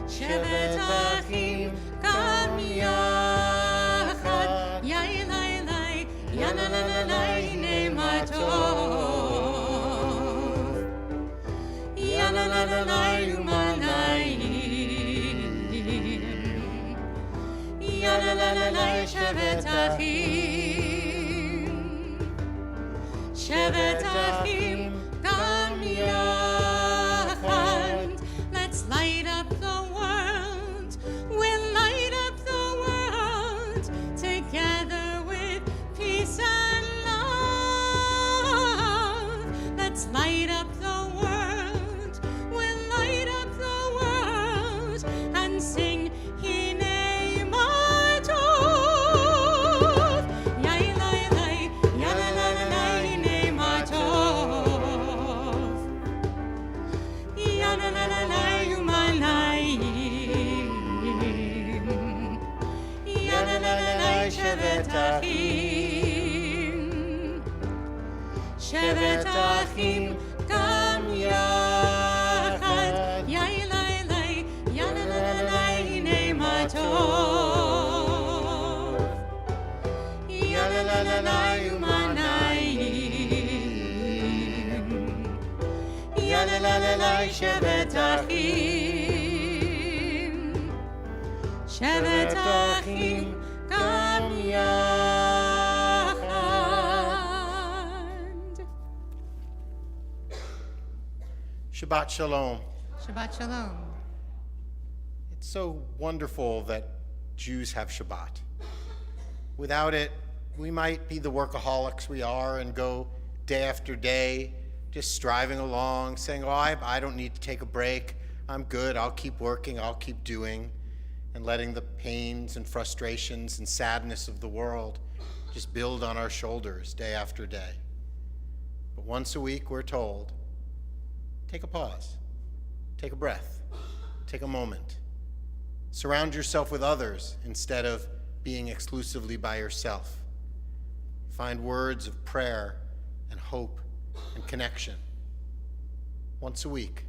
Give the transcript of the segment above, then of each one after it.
Shevet Achim Gam Yachad Yailai Yananai Nematov Yananai Umanai Yananai Shevet Achim Shevet Achim Gam Yachad. Let's light up the world. We'll light up the world together with peace and love. Let's light up the world. We'll light up the world and sing Hinei Matov. Yailai, Yalalai, Hinei Matov. Yalalai, Umanai. Yalalai, Shevet Achim. Shevet Achim Gam Yachad Yailai, Yalalai, Hinei Matov. Yalalai, Umanai. Yalalai, Shevet Achim. Shevet Achim Gam Yachad. Shabbat Shalom. Shabbat Shalom. It's so wonderful that Jews have Shabbat. Without it, we might be the workaholics we are and go day after day just striving along, saying, oh, I don't need to take a break. I'm good. I'll keep working. I'll keep doing. And letting the pains and frustrations and sadness of the world just build on our shoulders day after day. But once a week, we're told, take a pause, take a breath, take a moment. Surround yourself with others instead of being exclusively by yourself. Find words of prayer and hope and connection. Once a week,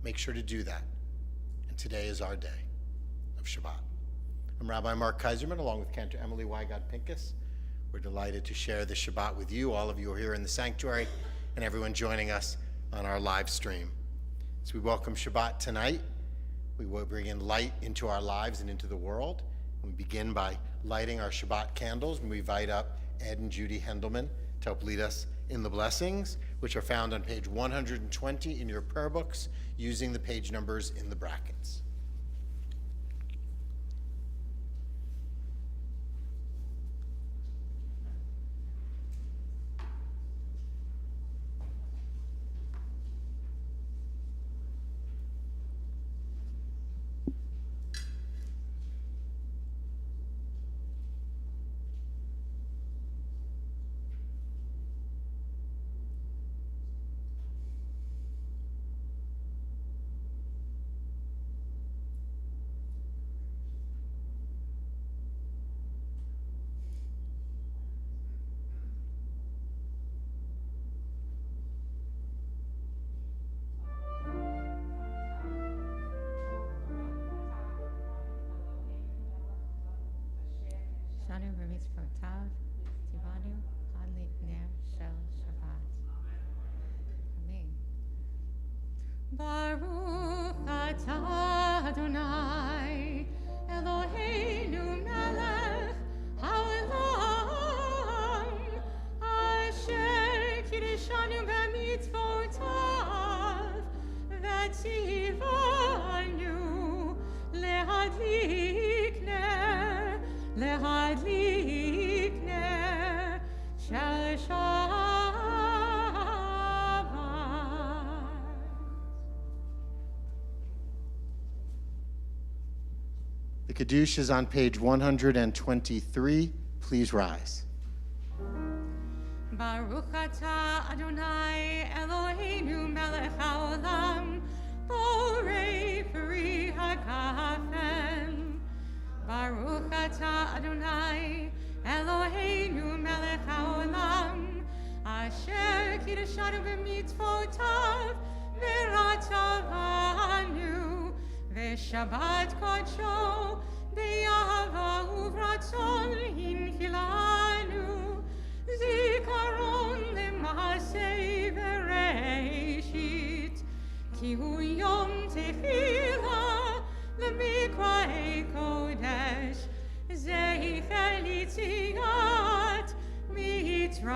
make sure to do that. And today is our day of Shabbat. I'm Rabbi Mark Kaiserman, along with Cantor Emily Weigott-Pincus. We're delighted to share the Shabbat with you, all of you who are here in the sanctuary, and everyone joining us on our live stream. As we welcome Shabbat tonight, we will bring in light into our lives and into the world. We begin by lighting our Shabbat candles, and we invite up Ed and Judy Hendelman to help lead us in the blessings, which are found on page 120 in your prayer books, using the page numbers in the brackets. Shanu b'mitzvot tav, tivanu ad ner shel Shabbat. Amen. Baruch atah Adonai, Eloheinu melech haolam, asher kiddushanu b'mitzvotav, v'tzivanu lehadlik ner shel Shabbat. The Kiddush is on page 123. Please rise. Baruch atah Adonai Eloheinu melech haolam, borei ושבת קודשו באהבה וברצון הנחילנו, זיכרון למעשה בראשית, כי הוא יום תחילה למקראי קודש, זכר ליציאת מצרים,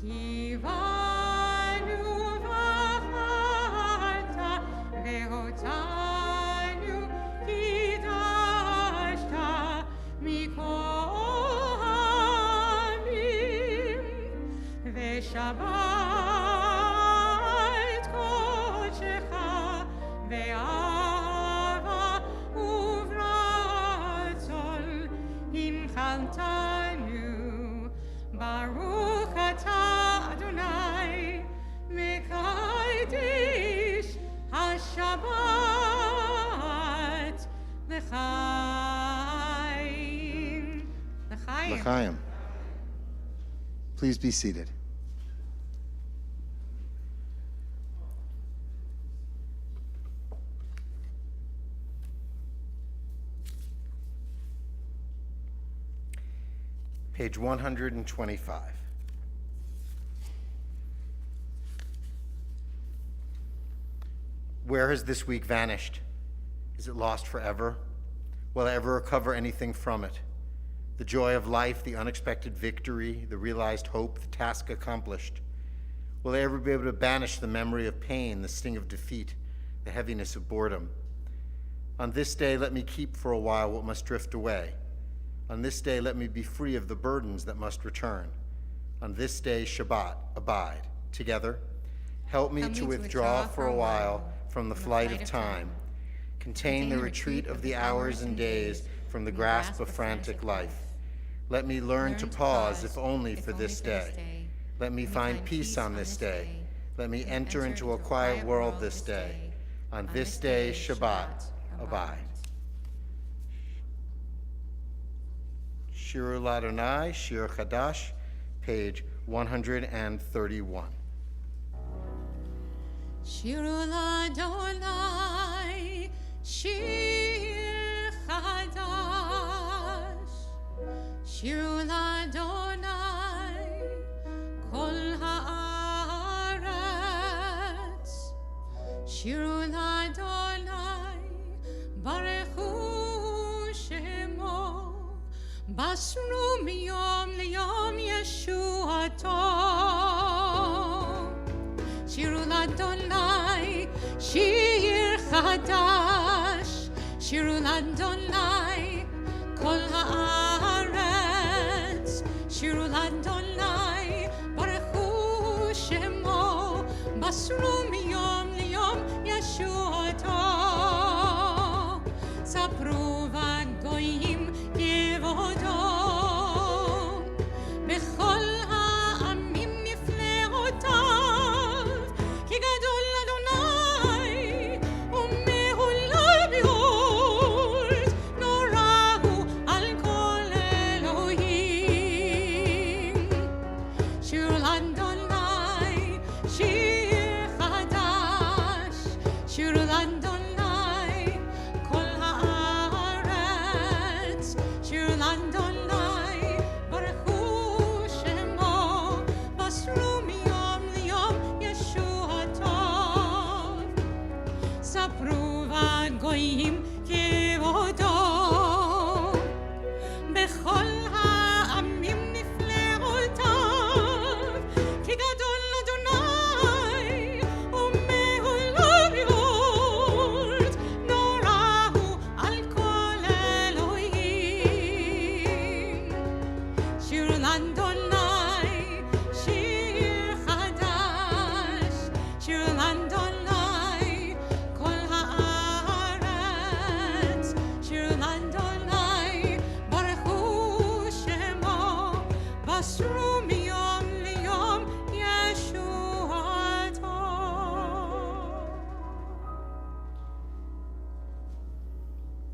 כי באנו בחרת ואותנו קידשת מכל העמים, ושבת קודשך באהבה וברצון הנחלתנו, ברוך אתה אדוני מקדש השבת לחיים. L'chaim. Please be seated. Page 125. Where has this week vanished? Is it lost forever? Will I ever recover anything from it? The joy of life, the unexpected victory, the realized hope, the task accomplished. Will I ever be able to banish the memory of pain, the sting of defeat, the heaviness of boredom? On this day, let me keep for a while what must drift away. On this day, let me be free of the burdens that must return. On this day, Shabbat, abide. Together, help me to withdraw for a while from the flight of time. Contain the retreat of the hours and days from the grasp of frantic life. Let me learn to pause, if only for this day. Let me find peace on this day. Let me enter into a quiet world this day. On this day, Shabbat, abide. Shir Ladonai, Shir Chadash, page 131. Shir Ladonai, Shir Chadash, Shir Ladonai, Kol Haaretz, Shir Ladonai, Barechu Shemo, Basru miyom liyom Yeshuato. Shiru Ladonai, Shir Chadash, Shiru Ladonai, Kol Haaretz, Shiru Ladonai, Barechu Shemo, Basru miyom liyom Yeshuato. Sapru v'goyim כבודו, בכל העמים נפלאותיו, כי גדול אדוני ומהולל מאוד, נורא הוא על כל אלוהים. שיר לאדוני, שיר חדש, שיר לאדוני, כל הארץ, שיר לאדוני, ברכו שמו, בשרו מיום ליום ישועתו. ספרו בגויים כבודו, בכל העמים נפלאותיו, כי גדול אדוני ומהולל מאוד, נורא הוא על כל אלוהים. שיר לאדוני, שיר חדש, שיר לאדוני, כל הארץ, שיר לאדוני, ברכו שמו, בשרו מיום ליום ישועתו.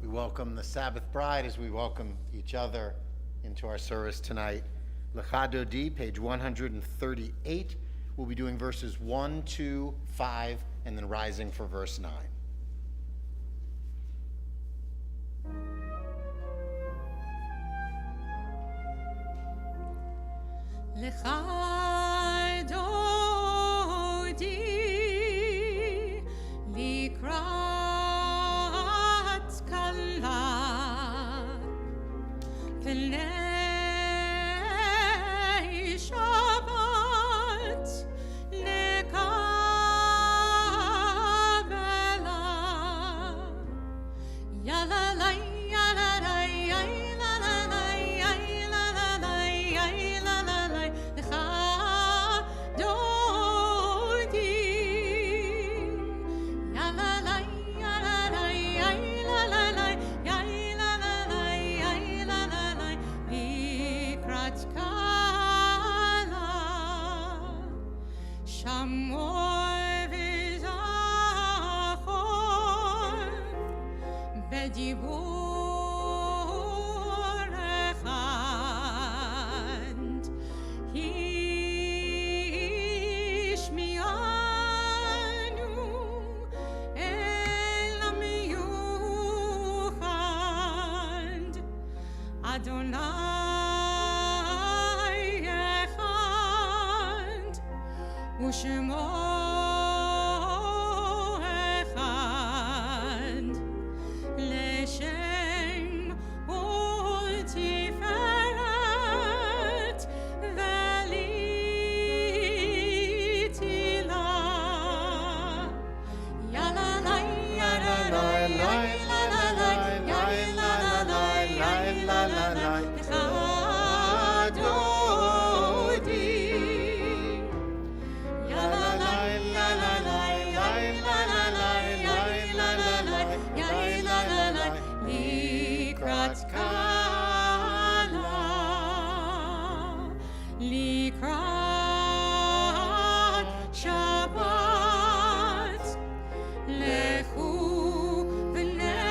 We welcome the Sabbath bride as we welcome each other into our service tonight. Lecha Dodi, page 138. We'll be doing verses 1, 2, 5, and then rising for verse 9. לך דודי לקראת כלה פני שבת נקבלה יללי בדיבור אחד השמיענו אל המיוחד אדוני אחד ושמו לקראת שבת לכו ונלכה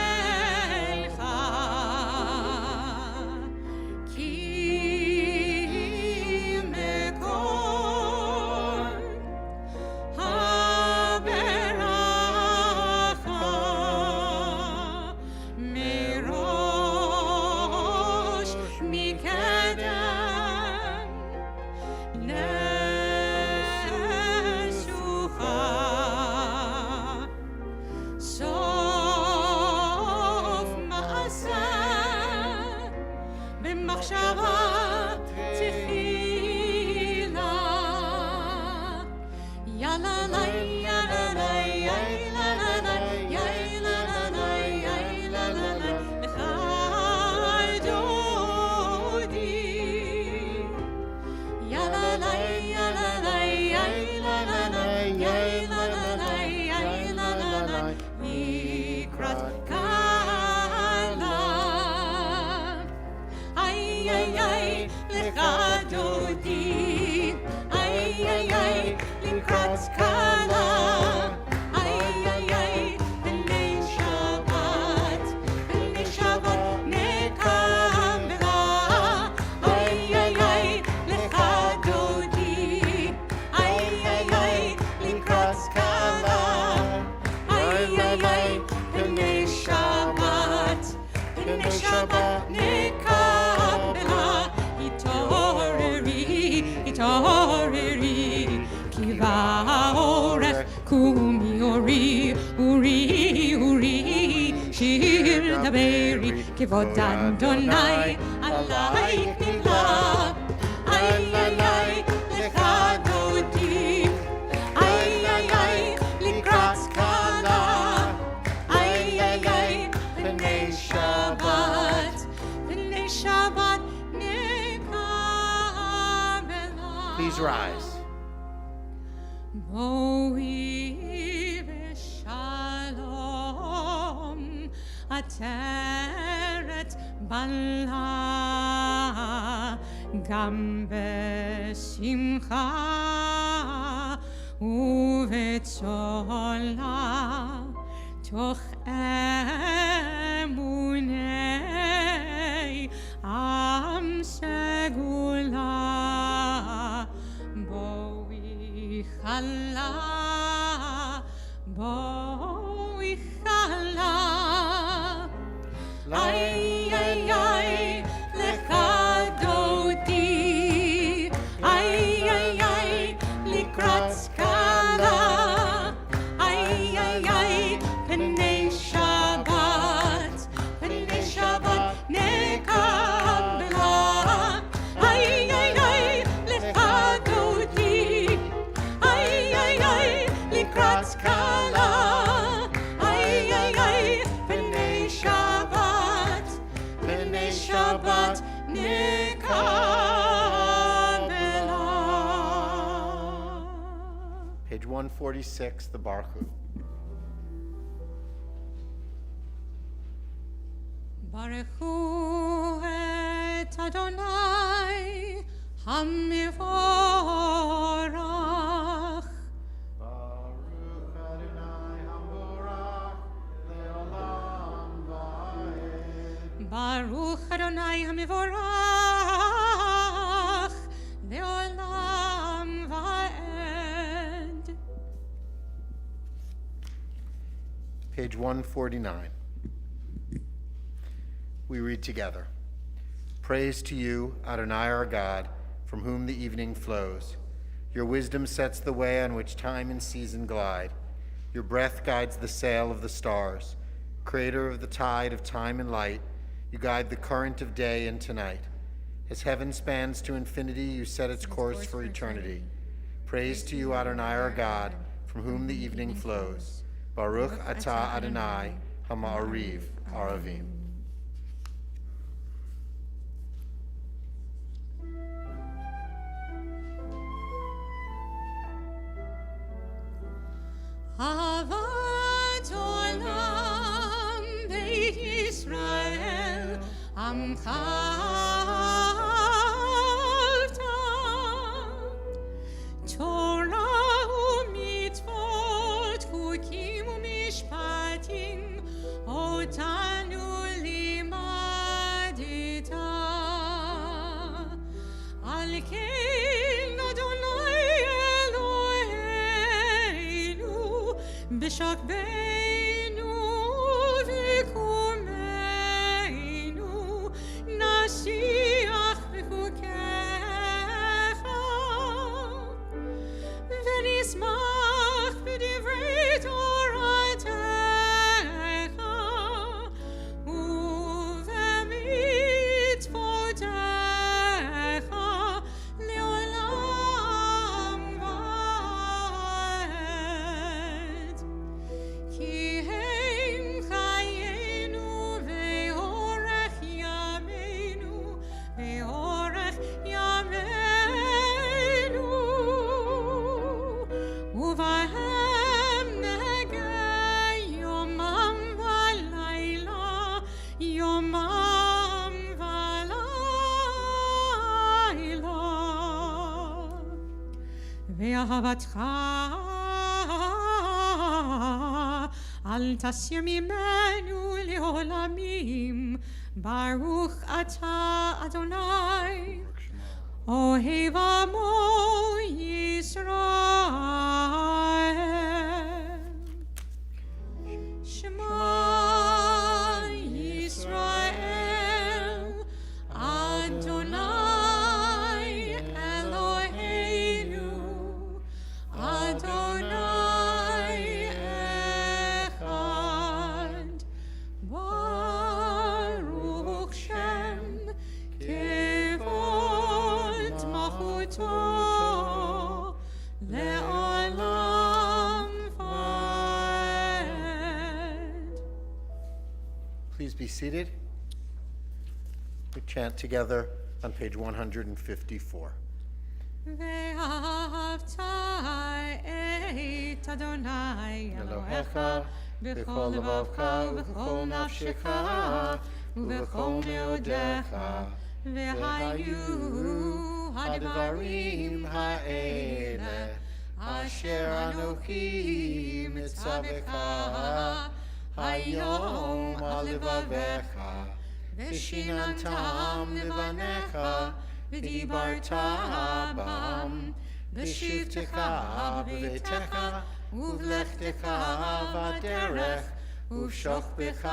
כי מקור הברכה מראש מקדם נסוכה סוף מעשה במחשבה תחילה יללי יללי יללי יללי לך דודי יללי לקראת כלה איי איי איי לך דודי איי איי איי לקראת כלה איי איי איי בני שבת נקבלה איי איי איי לך דודי איי איי איי לקראת כלה איי איי איי בני שבת נקבלה התעוררי כי בא האורך קומי אורי שיר דברי כבוד אדוני עלייך נפלא איי איי איי לך דודי איי איי איי לקראת כלה איי איי איי בני שבת נקבלה. Please rise. בואי בשלום עטרת בלה גם בשמחה ובצולה תוך אמוני עם סגולה בואי חלה בואי חלה איי איי איי לך דודי איי Page 146, the Baruch Hu. Baruch Hu et Adonai hamivorach. Baruch Adonai Hamorach leolam va'ed. Baruch Adonai hamivorach leolam va'ed. Page 149. We read together. Praise to you, Adonai our God, from whom the evening flows. Your wisdom sets the way on which time and season glide. Your breath guides the sail of the stars. Creator of the tide of time and light, you guide the current of day into night. As heaven spans to infinity, you set its course for eternity. Praise to you, Adonai our God, from whom the evening flows. Baruch atah Adonai, Hama'ariv, Aravim. Ahavat olam Beit Yisrael Amcha Avta Torah u'mitzvot Chukim u'mishpatim Otanu limadita Al ken Adonai B'shakbeinu v'kumeinu Nashiach b'chukecha V'nismach b'divrei Toratecha U'v'mitzvotecha le'olam va'ed. Ki hem chayenu ve'orech yameinu ve'orech yameinu uvahem negei yomam v'layla yomam v'layla ve'ahavatcha Al tasir mimenu leolamim Baruch atah Adonai Ohev amo Yisrael Shema Yisrael Adonai Eloheinu Adonai Echad Baruch Shem Kevod Malchuto Le'olam Va'ed. Please be seated. We chant together on page 154. ואהבת את אדוני אלוהיך בכל לבבך ובכל נפשך ובכל מאודיך והיו הדברים האלה אשר אנוכי מצווך היום על לבביך ושיננתם לבניך ודיברת בם בשבתך בביתך ובלכתך בדרך ובשוכבך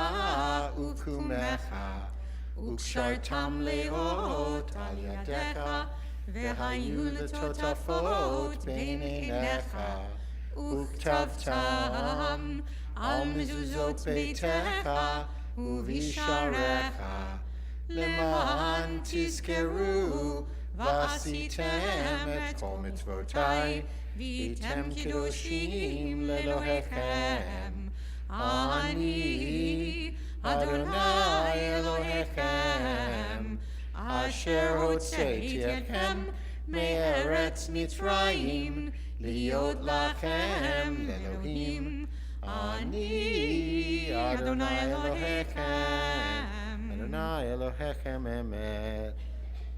ובקומך וקשרתם לאות על ידיך והיו לטוטפות בין עיניך וכתבתם על מזוזות ביתך ובשעריך למען תזכרו ועשיתם את כל מצוותיי והייתם קדושים לאלוהיכם. אני אדוני אלוהיכם אשר הוצאתי אתכם מארץ מצרים להיות לכם לאלוהים, אני אדוני אלוהיכם, אדוני אלוהיכם emet.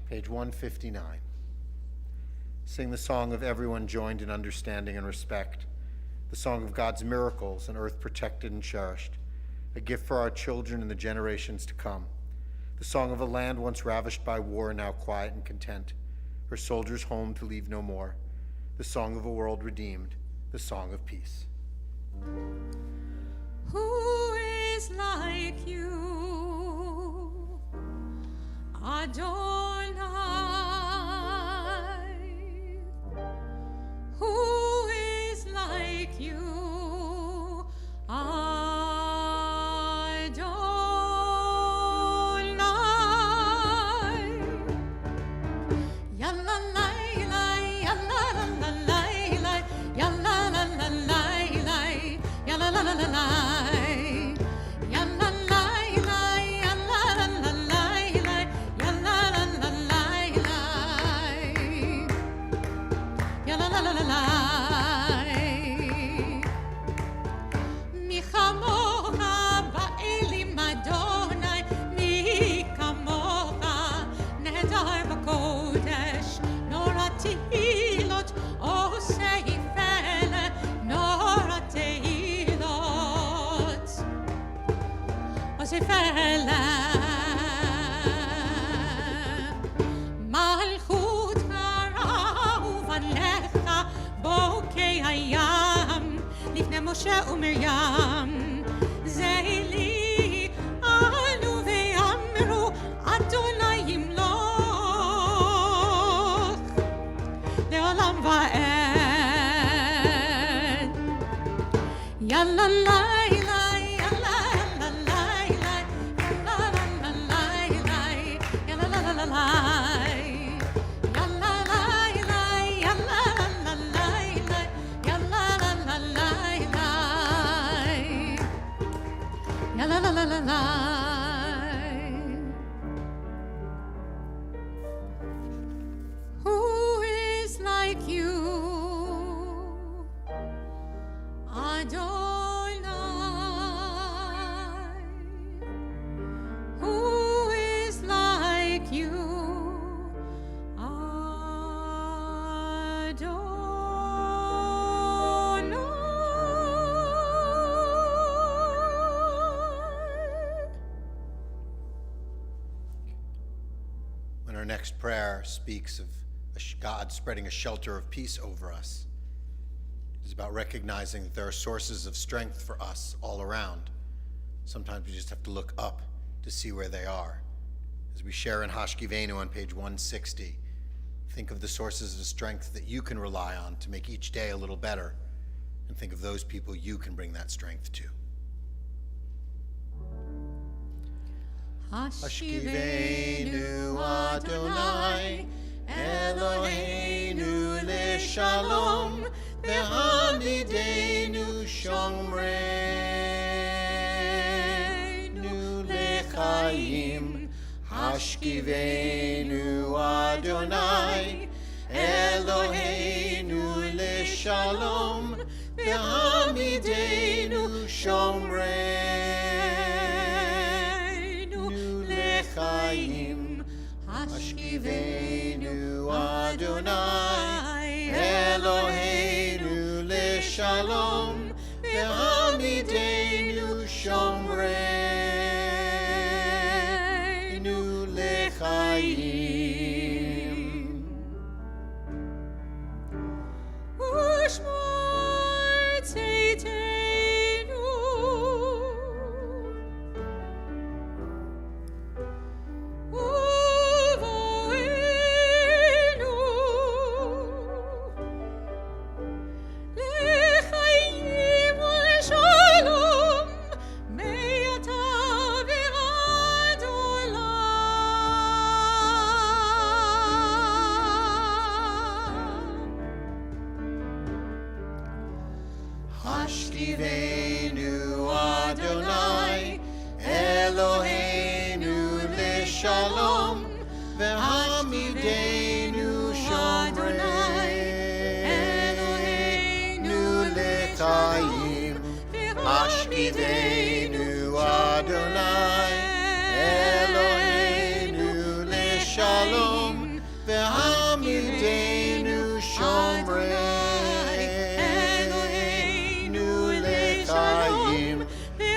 Page 159. Sing the song of everyone joined in understanding and respect, the song of God's miracles, an earth protected and cherished, a gift for our children and the generations to come, the song of a land once ravished by war, now quiet and content, her soldiers home to leave no more, the song of a world redeemed, the song of peace. Who is like you, Adonai? Who is like you, Adonai? Yalla la la, yalla la la la, yalla la la la, yalla la la la la. מלכות הרעוב עליך בוקי הים לפני משה ומרים זה לי עלו ואמרו אדוני ימלוך לעולם ועד יאללה לילה Who is like you, Adonai? Who is like you, When our next prayer speaks of God spreading a shelter of peace over us, it is about recognizing that there are sources of strength for us all around. Sometimes we just have to look up to see where they are. As we share in Hashkivenu on page 160, think of the sources of strength that you can rely on to make each day a little better, and think of those people you can bring that strength to. Hashkivenu Adonai Eloheinu leShalom ve'hamidenu shomreinu lechaim. Hashkivenu Adonai Eloheinu leShalom ve'hamidenu shomreinu lechaim. Hashkivenu Adonai Eloheinu leShalom ve'hamidenu shomreinu lechaim. Ushmor tzeitzenu Hashkivenu Adonai Eloheinu leShalom ve'hamidenu shomreinu Ashkivenu Adonai Eloheinu leShalom v'hamidenu shomreinu leChayim.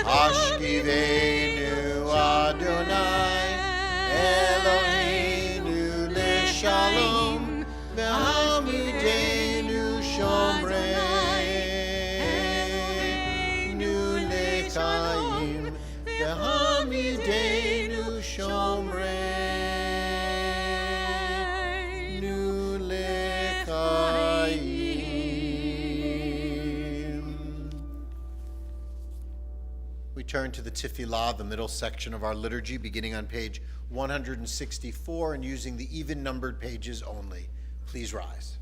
Ashkivenu Adonai Eloheinu leShalom v'hamidenu shomreinu leChayim. V'hamidenu shomreinu leChayim. We turn to the Tefillah, the middle section of our liturgy, beginning on page 164 and using the even-numbered pages only. Please rise.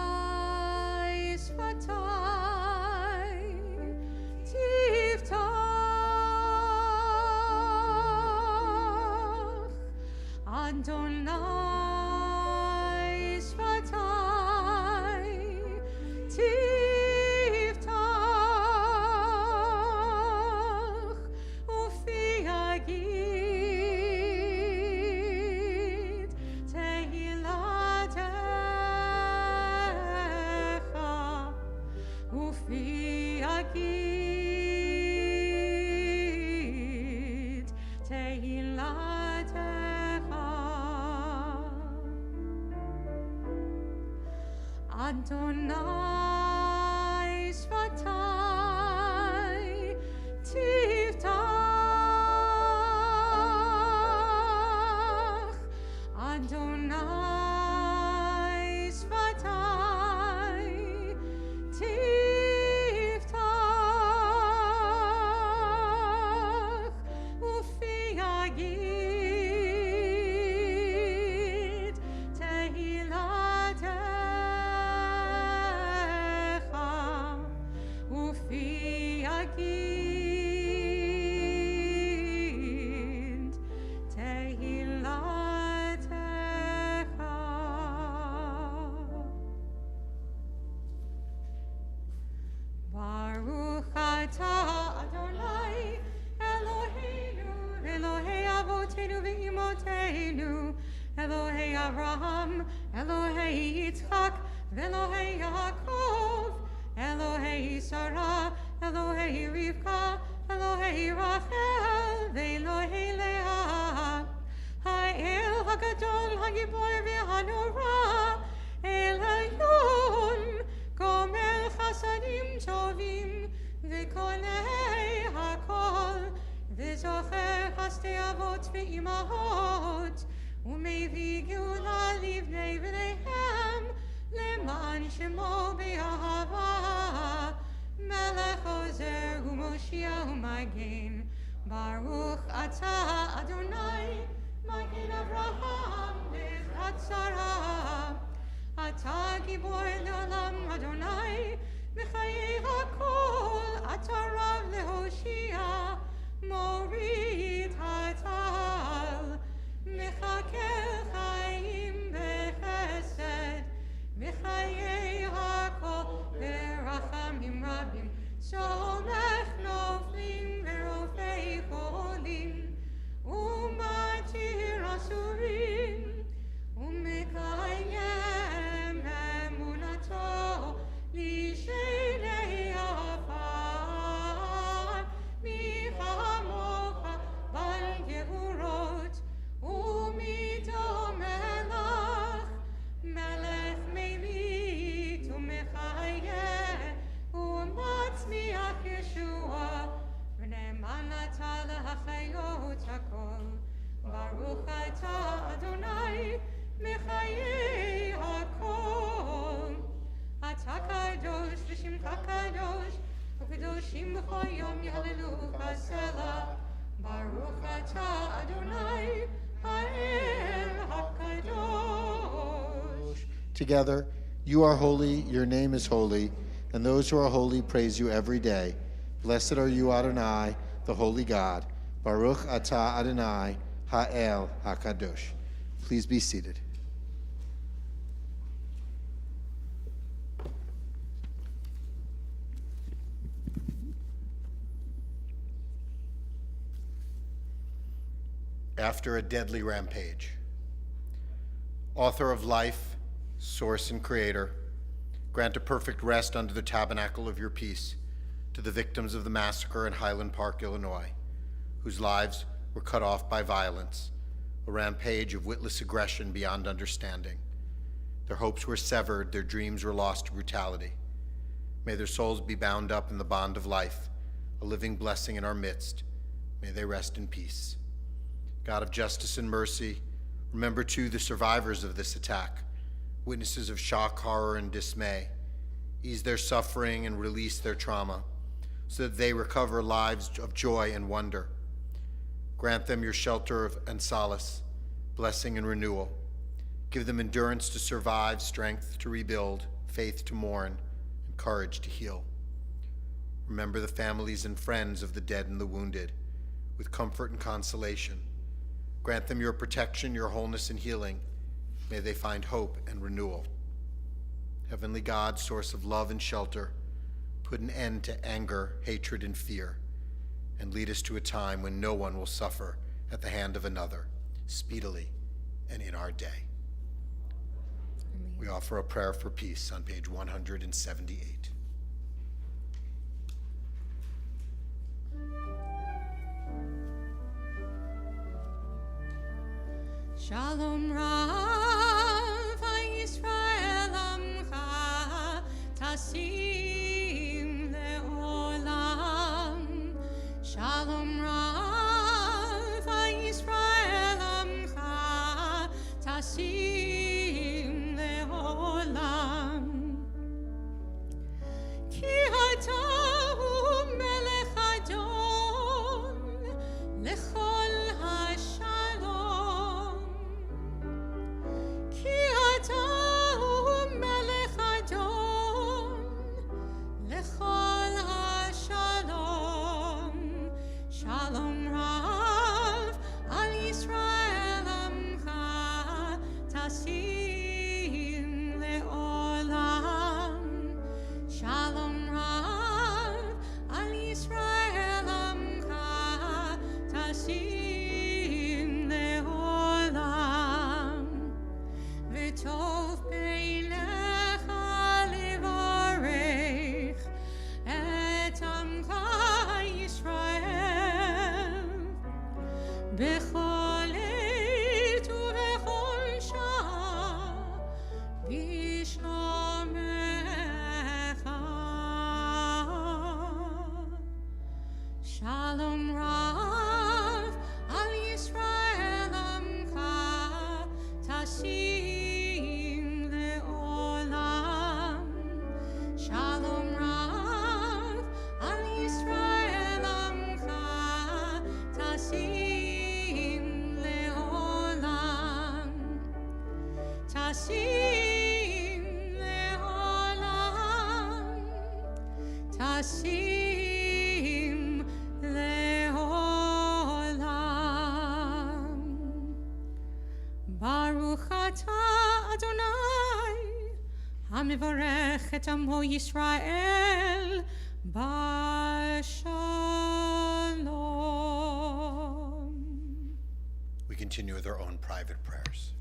Adonai Sfatai Tiftach. Adonai Sfatai Tiftach. Ufi Agid Tehilatecha. Ufi Agid Tehilatecha. Adonai Sfatai Tiftach. Adonai Sfatai Tiftach. Ufi Agid Tehilatecha. Ufi Agid Tehilatecha. Baruch atah Adonai Eloheinu, Elohei Avotenu v'Imotenu, Elohei Avraham, Elohei Yitzchak, v'Elohei Yaakov, Elohei Sarah, Elohei Rivka, Elohei Rachel, v'Elohei Leah. Ha'el Hagadol Hagibor v'Hanora, El Hayom, Gomel Chasadim Tovim, V'Konei Hakol, V'Zocher Chastei Avot v'Imahot, U'Mevi Geula Livnei V'neihem, Leman Shemo B'Ahava, Melech Ozer U'Moshiach U'Magen, Baruch Atah Adonai, Magen Avraham, Lezrat Sarah. Atah Gibor Le'olam Adonai, Mechayei HaKol, Atah Rav Lehoshia, Morid Hatal, Mechakel Chaim Bechesed, Mechayei HaKol, Berachamim Rabim, Somech Noflim Verofei Cholim, Umatir Asurim, Umekayem Emunato, Lishenei Afar, Michamocha Bal Gevurot, Umito Melach, Melech Meimit Umechayeh, Umatzmiach Yeshua, V'nemanata L'Hachayot Hakol, Baruch Atah Adonai, Mechayei HaKol. Atah Kadosh v'Shimcha Kadosh, U'Kedoshim b'chol yom Yehallelu Selah. Baruch Atah Adonai, Ha'el HaKadosh. Together, you are holy, your name is holy. and those who are holy praise you every day. Blessed are you, Adonai, the holy God. Baruch atah Adonai, ha'el hakadosh. Please be seated. After a deadly rampage. Author of life, source and creator, grant a perfect rest under the tabernacle of your peace to the victims of the massacre in Highland Park, Illinois, whose lives were cut off by violence, a rampage of witless aggression beyond understanding. Their hopes were severed, their dreams were lost to brutality. May their souls be bound up in the bond of life, a living blessing in our midst. May they rest in peace. God of justice and mercy, remember too the survivors of this attack, witnesses of shock, horror, and dismay. Ease their suffering and release their trauma so that they recover lives of joy and wonder. Grant them your shelter and solace, blessing and renewal. Give them endurance to survive, strength to rebuild, faith to mourn, and courage to heal. Remember the families and friends of the dead and the wounded with comfort and consolation. Grant them your protection, your wholeness, and healing. May they find hope and renewal. Heavenly God, source of love and shelter, put an end to anger, hatred, and fear, and lead us to a time when no one will suffer at the hand of another, speedily and in our day. Amen. We offer a prayer for peace on page 178. Shalom Rav Yisrael Amcha Tasim Leolam. Shalom Rav Yisrael Amcha Tasim Leolam. Ki ata hu melech Adon lechol hashalom. Ki ata hu melech Adon lechol hashalom. Shalom Rav al Yisrael Amcha tasim leolam. Shalom Rav al Yisrael Amcha tasim leolam. V'tov beinecha levarech et amcha Yisrael bechol עת ובכל שעה בשלומך. Shalom Rav al Yisrael Amcha tasim leolam. Shalom Rav al Yisrael Amcha tasim leolam. Tasim leolam. Tasim leolam. Baruch atah Adonai hamivarech et amo Yisrael bashalom. We continue with our own private prayers.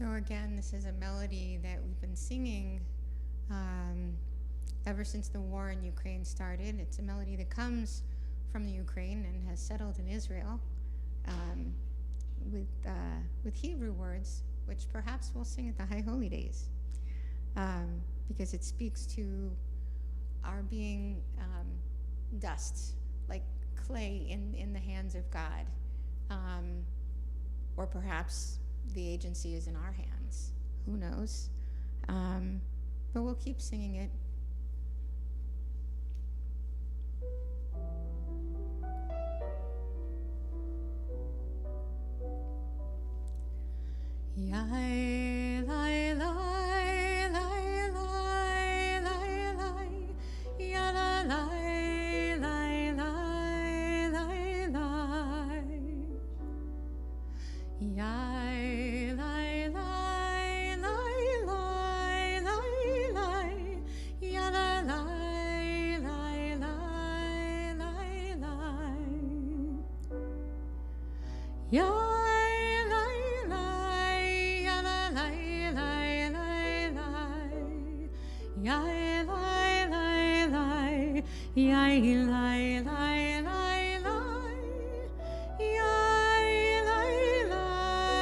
So again, this is a melody that we've been singing ever since the war in Ukraine started. It's a melody that comes from the Ukraine and has settled in Israel with Hebrew words, which perhaps we'll sing at the High Holy Days, because it speaks to our being dust, like clay in the hands of God, or perhaps the agency is in our hands. Who knows? But we'll keep singing it. Yai, lai, lai, lai, lai, lai, lai, ya, la, lai, lai, lai, lai, lai. Yai, lai, lai, lai, lai, lai, lai, ya, la, lai, lai, lai, lai, lai. Yai. Yai, lai, lai, lai, yai, lai, lai, lai,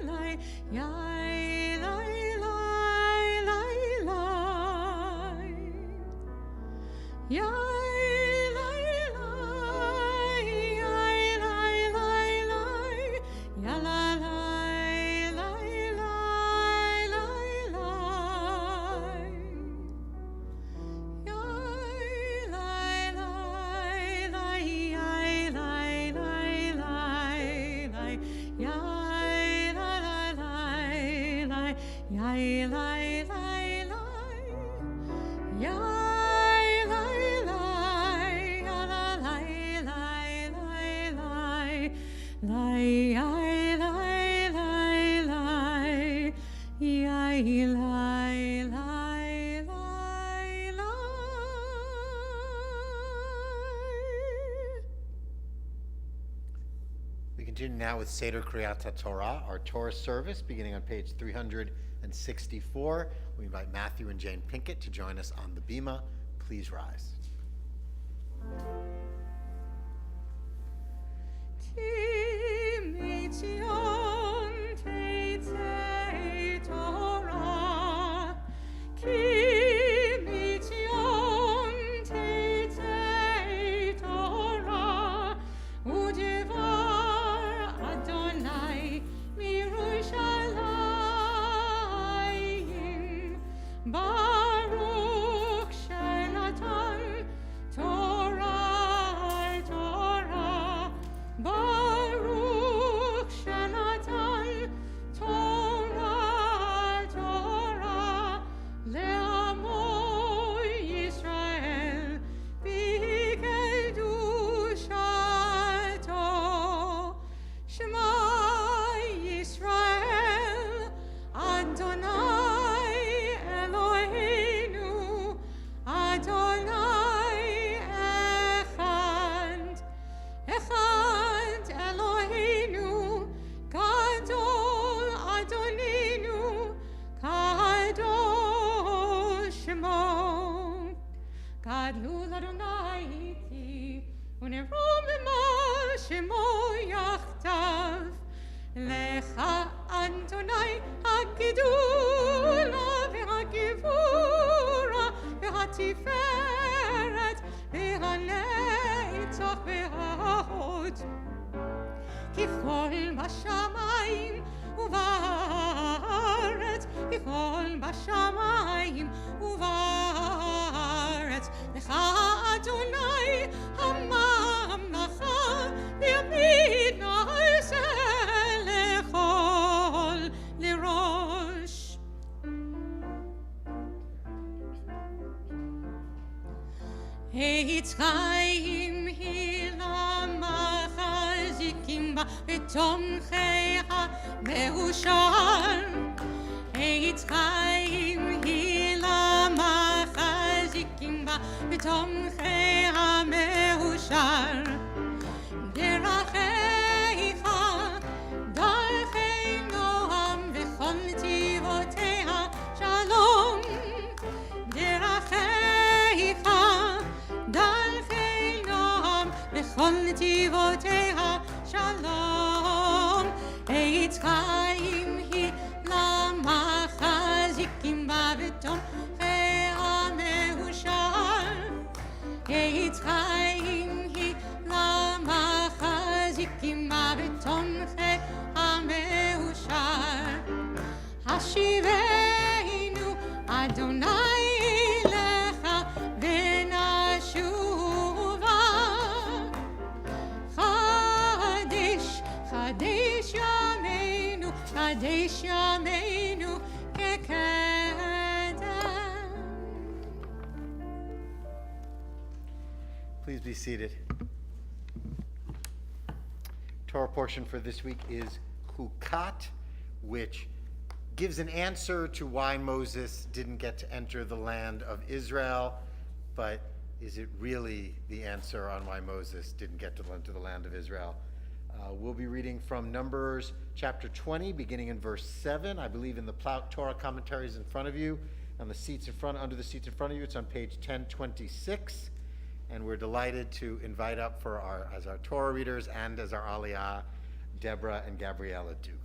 lai, yai, lai, lai, yai, lai, lai, lai, yai, lai, lai, lai, yai, lai, lai, lai, lai, yai, lai, lai, lai, yai, lai, lai, lai, lai, yai. We continue now with Seder Kriyat Torah, our Torah service, beginning on page 364. We invite Matthew and Jane Pinkett to join us on the bima. Please rise. Eitz Chaim Hilam Machazikim בה בתומכיה מאושר. עץ חיים היא למחזיקים בה בתומכיה מאושר. דרכיך דרכי נועם וכל נתיבותיה שלום. דרכיך דרכי נועם וכל נתיבותיה שלום. עץ חיים היא למחזיקים בה בתומכיה מאושר. עץ חיים היא למחזיקים בה בתומכיה מאושר. השיבנו אדוני אליך ונשובה. חדש חדש ימינו חדש ימינו כקדם. Please be seated. Torah portion for this week is Hukat, which gives an answer to why Moses didn't get to enter the land of Israel, but is it really the answer on why Moses didn't get to enter the land of Israel? We'll be reading from Numbers chapter 20, beginning in verse 7. I believe in the Torah commentaries in front of you, on the seats in front, under the seats in front of you. It's on page 1026. And we're delighted to invite up as our Torah readers and as our Aliyah, Deborah and Gabriella Duke.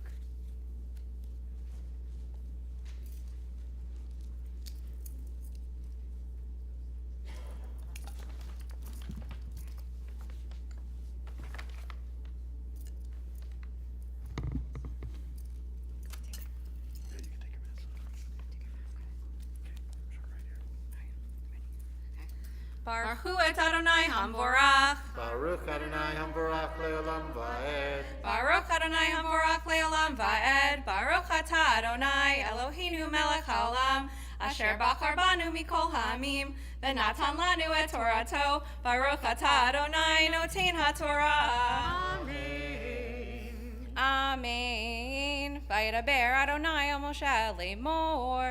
Baruch hu et Adonai Hamvorach. Baruch Adonai Hamvorach le'olam va'ed. Baruch Adonai Hamvorach le'olam va'ed. Baruch atah Adonai Eloheinu melech haolam. Asher bachar banu mikol ha'amim. V'natan lanu et Torato. Baruch atah Adonai noten ha'torah. Amen. Amen. Vayidaber Adonai el Moshe lemor.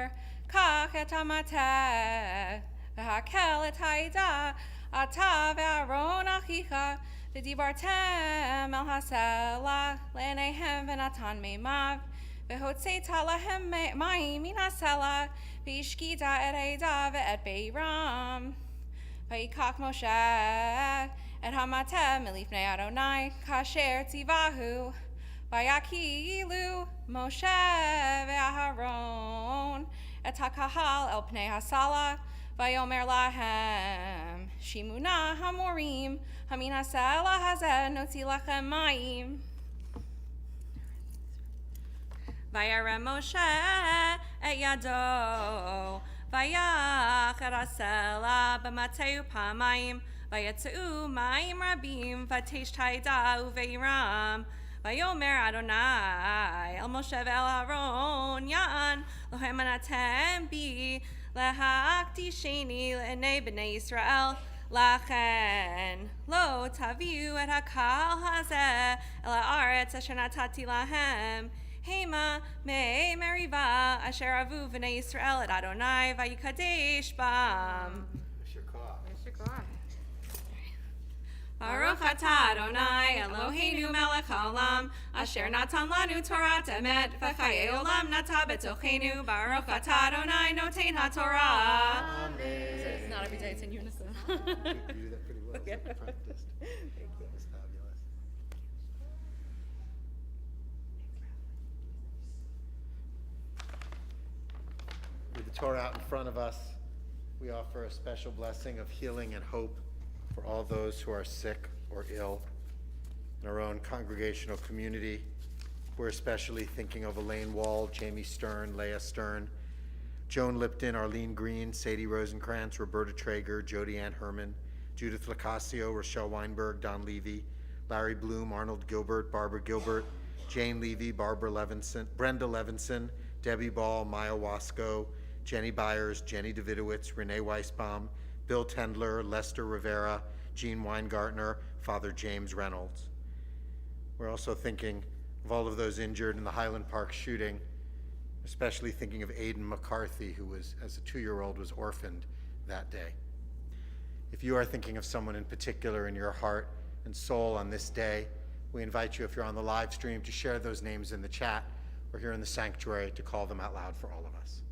Kach et hamateh. והקל את העדה, אתה ואהרון אחיך, ודיברתם אל הסלע לעיניהם ונתן מימיו, והוצאת להם מים מן הסלע, והשקית את העדה ואת בירם. ויקח משה את המטה מלפני אדוני, כאשר ציווהו, ויקהילו משה ואהרון את הקהל אל פני הסלע, ויאמר להם, שימונה המורים, המן הסלע הזה נוציא לכם מים. וירם משה את ידו, ויח את הסלע במטהו פעמיים, ויצאו מים רבים, ותשת העדה ובירם. ויאמר אדוני אל משה ואל אהרון, יען לכם נתתם בי, להקדישני לעיני בני ישראל, לכן לא תביאו את הקהל הזה אל הארץ אשר נתתי להם, המה מי מריבה אשר אהבו בני ישראל את אדוני ויקדש בם. Baruch atah Adonai Eloheinu melech haolam, asher natan lanu Torat emet, v'chayei olam nata betochenu. Baruch atah Adonai noten haTorah. Amen. It's not every day, it's in unison. You do that pretty well. Okay. Practiced. That was fabulous. With the Torah out in front of us, we offer a special blessing of healing and hope for all those who are sick or ill in our own congregational community. We're especially thinking of Elaine Wall, Jamie Stern, Leah Stern, Joan Lipton, Arlene Green, Sadie Rosenkrantz, Roberta Traeger, Jody Ann Herman, Judith Lacasio, Rochelle Weinberg, Don Levy, Larry Bloom, Arnold Gilbert, Barbara Gilbert, Jane Levy, Barbara Levinson, Brenda Levinson, Debbie Ball, Maya Wasco, Jenny Byers, Jenny Davidowitz, Renee Weisbaum, Bill Tendler, Lester Rivera, Jean Weingartner, Father James Reynolds. We're also thinking of all of those injured in the Highland Park shooting, especially thinking of Aidan McCarthy, who was, as a 2-year-old, was orphaned that day. If you are thinking of someone in particular in your heart and soul on this day, we invite you, if you're on the live stream, to share those names in the chat or here in the sanctuary to call them out loud for all of us.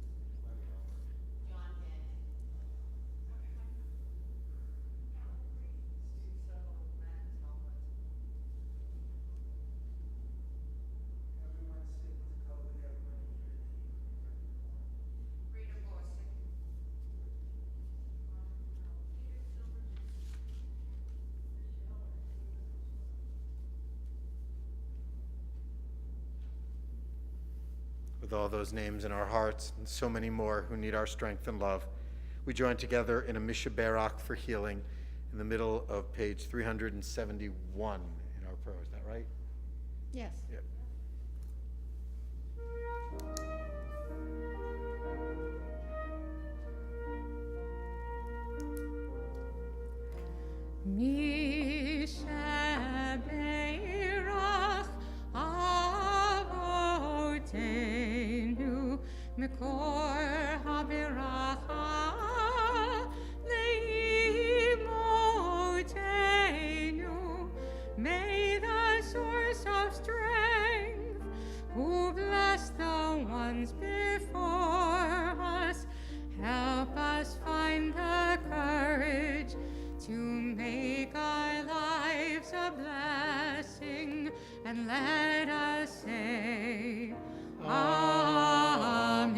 With all those names in our hearts and so many more who need our strength and love, we join together in a Mishaberach for healing in the middle of page 371 in our prayer. Is that right? Yes. Yep. Mishaberach avotenu mikor haberacha leimotenu. May the source of strength, who blessed the ones before us, help us find the courage to make our lives a blessing, and let us say, Amen.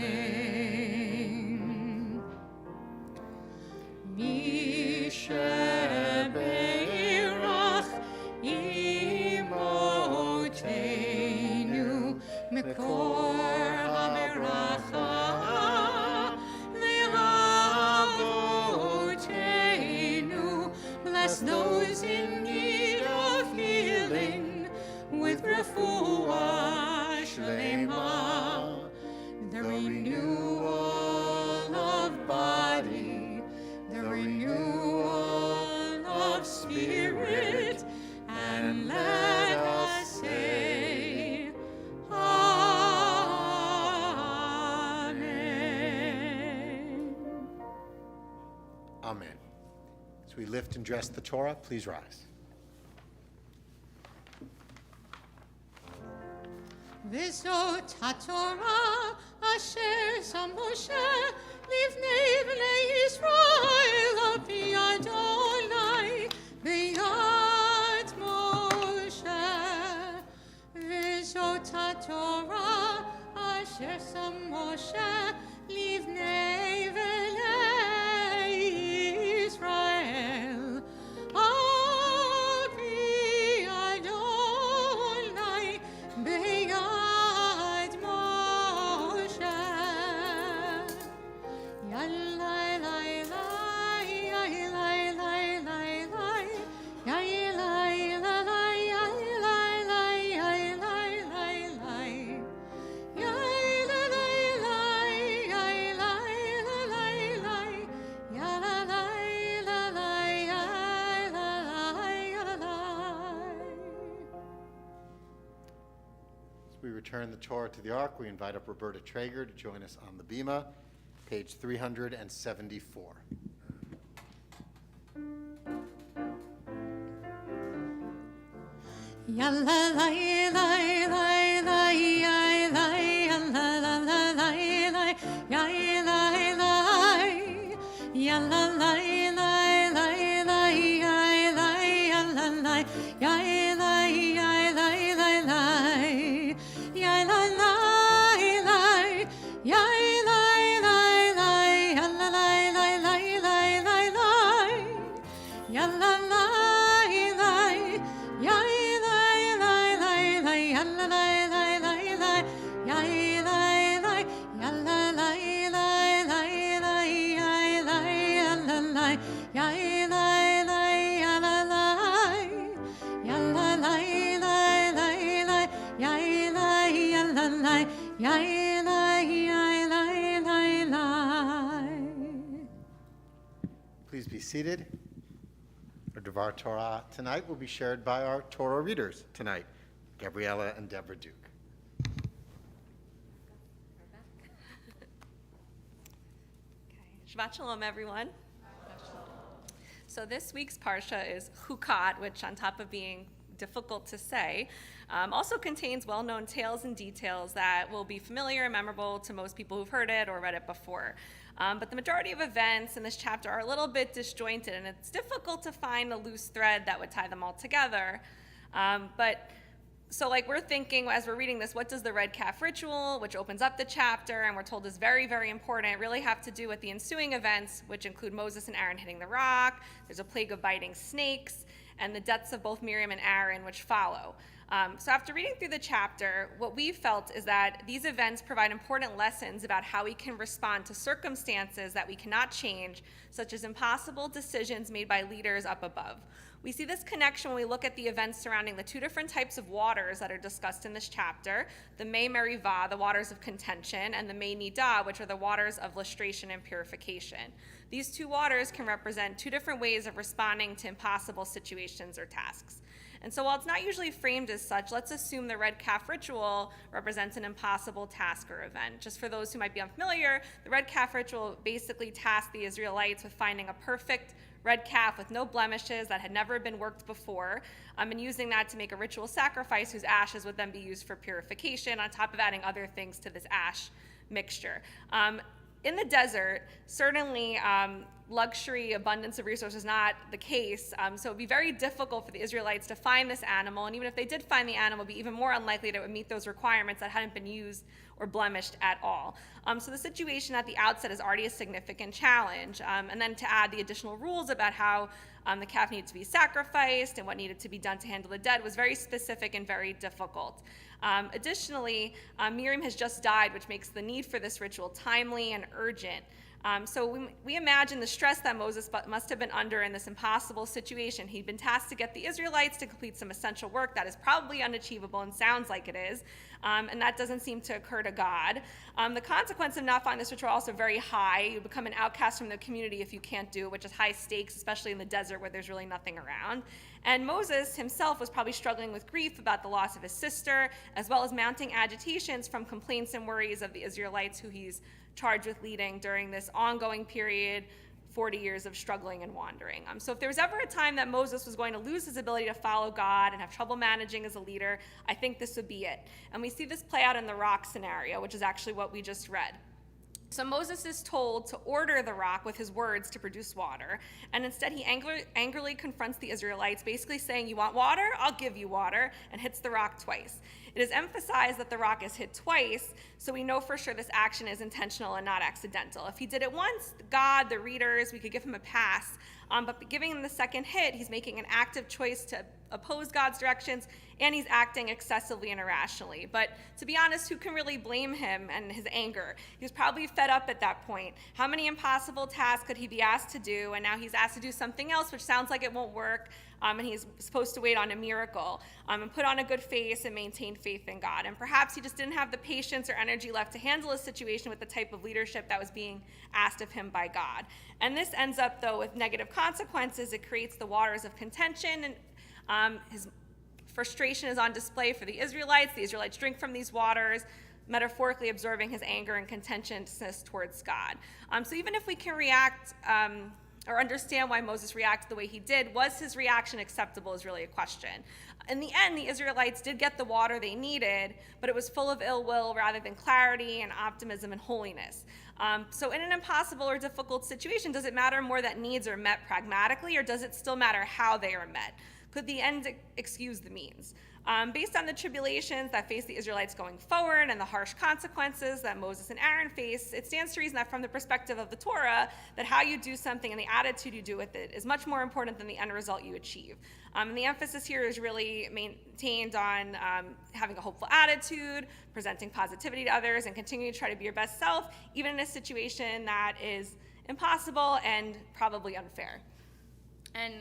Mishaberach imotenu mikor haberacha lehavotenu. Bless those in need of healing with refuah shlema, the renewal of body, the renewal of spirit, and let us say, Amen. Amen. As we lift and dress the Torah, please rise. V'zot haTorah asher sam Moshe livnei bnei Yisrael al pi Adonai b'yad Moshe. V'zot haTorah asher sam Moshe livnei bnei Yisrael al pi Adonai b'yad Moshe. Yalai lai lai, yalai lai lai lai, yalai lai lai, yalai lai, yalai lai lai, yalai lai lai, yalai lai lai, yalai lai lai. As we return the Torah to the Ark, we invite up Roberta Traeger to join us on the bima, page 374. Yalla lai lai lai lai yai lai yalla la la lai lai yai lai lai yalla lai lai lai lai yai lai yalla lai yai lai yai lai lai lai yai la lai lai yai lai lai lai yalla lai lai lai lai lai lai yalla lai lai yai lai lai lai lai yalla lai lai lai lai yai lai lai yalla lai lai lai lai yai lai yalla lai yai lai lai yalla lai yalla lai lai lai lai yai lai yalla lai yai lai yai lai lai lai. Please be seated. Our Devar Torah tonight will be shared by our Torah readers tonight. Gabriella and Deborah Duke. Shabbat Shalom, everyone. So this week's Parsha is Chukat, which on top of being difficult to say, also contains well-known tales and details that will be familiar and memorable to most people who've heard it or read it before. But the majority of events in this chapter are a little bit disjointed, and it's difficult to find a loose thread that would tie them all together. So we're thinking as we're reading this, what does the red calf ritual, which opens up the chapter and we're told is very, very important, really have to do with the ensuing events, which include Moses and Aaron hitting the rock, there's a plague of biting snakes, and the deaths of both Miriam and Aaron, which follow. So after reading through the chapter, what we felt is that these events provide important lessons about how we can respond to circumstances that we cannot change, such as impossible decisions made by leaders up above. We see this connection when we look at the events surrounding the two different types of waters that are discussed in this chapter, the Mei Merivah, the waters of contention, and the Mei Nidah, which are the waters of lustration and purification. These two waters can represent two different ways of responding to impossible situations or tasks. And so while it's not usually framed as such, let's assume the red calf ritual represents an impossible task or event. Just for those who might be unfamiliar, the red calf ritual basically tasked the Israelites with finding a perfect red calf with no blemishes that had never been worked before, and using that to make a ritual sacrifice whose ashes would then be used for purification, on top of adding other things to this ash mixture. In the desert, certainly luxury, abundance of resources is not the case, so it would be very difficult for the Israelites to find this animal, and even if they did find the animal, it would be even more unlikely that it would meet those requirements that hadn't been used or blemished at all. So the situation at the outset is already a significant challenge, and then to add the additional rules about how the calf needed to be sacrificed and what needed to be done to handle the dead was very specific and very difficult. Additionally, Miriam has just died, which makes the need for this ritual timely and urgent. So we imagine the stress that Moses must have been under in this impossible situation. He'd been tasked to get the Israelites to complete some essential work that is probably unachievable and sounds like it is, and that doesn't seem to occur to God. The consequence of not finding this ritual are also very high. You become an outcast from the community if you can't do it, which is high stakes, especially in the desert where there's really nothing around. And Moses himself was probably struggling with grief about the loss of his sister, as well as mounting agitations from complaints and worries of the Israelites who he's charged with leading during this ongoing period, 40 years of struggling and wandering. So if there was ever a time that Moses was going to lose his ability to follow God and have trouble managing as a leader, I think this would be it. And we see this play out in the rock scenario, which is actually what we just read. So Moses is told to order the rock with his words to produce water, and instead he angrily confronts the Israelites, basically saying, "You want water? I'll give you water," and hits the rock twice. It is emphasized that the rock is hit twice, so we know for sure this action is intentional and not accidental. If he did it once, God, the readers, we could give him a pass, but giving him the second hit, he's making an active choice to oppose God's directions, and he's acting excessively and irrationally. But to be honest, who can really blame him and his anger? He was probably fed up at that point. How many impossible tasks could he be asked to do? And now he's asked to do something else, which sounds like it won't work, and he's supposed to wait on a miracle, and put on a good face and maintain faith in God. And perhaps he just didn't have the patience or energy left to handle a situation with the type of leadership that was being asked of him by God. And this ends up, though, with negative consequences. It creates the waters of contention, and his frustration is on display for the Israelites. The Israelites drink from these waters, metaphorically absorbing his anger and contentiousness towards God. So even if we can react or understand why Moses reacted the way he did, was his reaction acceptable is really a question. In the end, the Israelites did get the water they needed, but it was full of ill will rather than clarity and optimism and holiness. So in an impossible or difficult situation, does it matter more that needs are met pragmatically, or does it still matter how they are met? Could the end excuse the means? Based on the tribulations that face the Israelites going forward and the harsh consequences that Moses and Aaron face, it stands to reason that from the perspective of the Torah, that how you do something and the attitude you do with it is much more important than the end result you achieve. And the emphasis here is really maintained on having a hopeful attitude, presenting positivity to others, and continuing to try to be your best self, even in a situation that is impossible and probably unfair. And,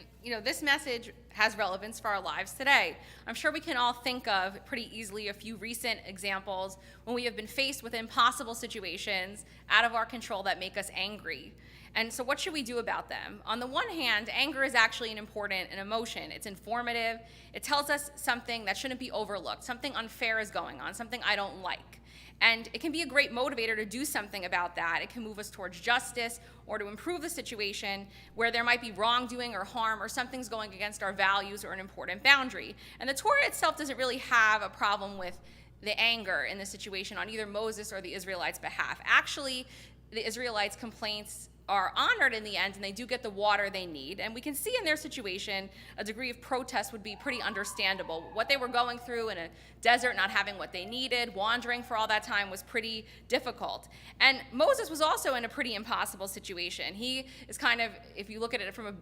this message has relevance for our lives today. I'm sure we can all think of pretty easily a few recent examples when we have been faced with impossible situations out of our control that make us angry. And so what should we do about them? On the one hand, anger is actually an important emotion. It's informative. It tells us something that shouldn't be overlooked. Something unfair is going on, something I don't like. And it can be a great motivator to do something about that. It can move us towards justice or to improve the situation where there might be wrongdoing or harm or something's going against our values or an important boundary. And the Torah itself doesn't really have a problem with the anger in the situation on either Moses or the Israelites' behalf. Actually, the Israelites' complaints are honored in the end, and they do get the water they need. And we can see in their situation a degree of protest would be pretty understandable. What they were going through in a desert, not having what they needed, wandering for all that time was pretty difficult. And Moses was also in a pretty impossible situation. He is kind of, if you look at it from a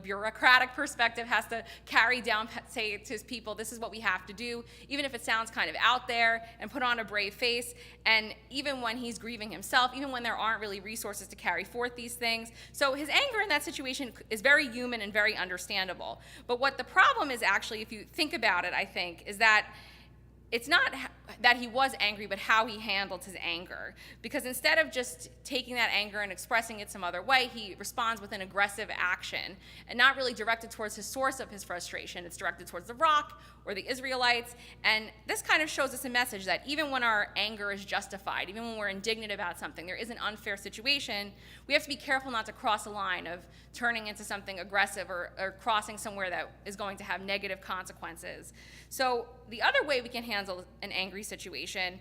bureaucratic perspective, has to carry down, say to his people, this is what we have to do, even if it sounds kind of out there, and put on a brave face. And even when he's grieving himself, even when there aren't really resources to carry forth these things. So his anger in that situation is very human and very understandable. But what the problem is actually, if you think about it, I think, is that it's not that he was angry, but how he handled his anger. Because instead of just taking that anger and expressing it some other way, he responds with an aggressive action and not really directed towards his source of his frustration. It's directed towards the rock or the Israelites. And this kind of shows us a message that even when our anger is justified, even when we're indignant about something, there is an unfair situation, we have to be careful not to cross a line of turning into something aggressive or crossing somewhere that is going to have negative consequences. So the other way we can handle an angry situation,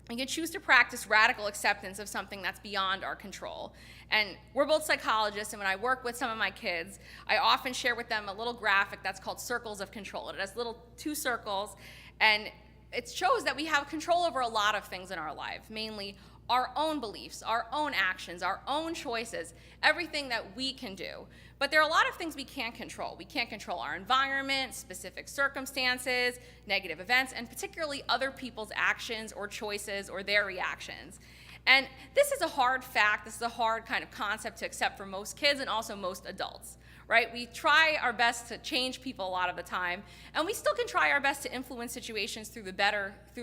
we can choose to practice radical acceptance of something that's beyond our control. And we're both psychologists, and when I work with some of my kids, I often share with them a little graphic that's called circles of control. It has little 2 circles, and it shows that we have control over a lot of things in our life, mainly our own beliefs, our own actions, our own choices, everything that we can do. But there are a lot of things we can't control. We can't control our environment, specific circumstances, negative events, and particularly other people's actions or choices or their reactions. And this is a hard fact. This is a hard kind of concept to accept for most kids and also most adults, right? We try our best to change people a lot of the time, and we still can try our best to influence situations through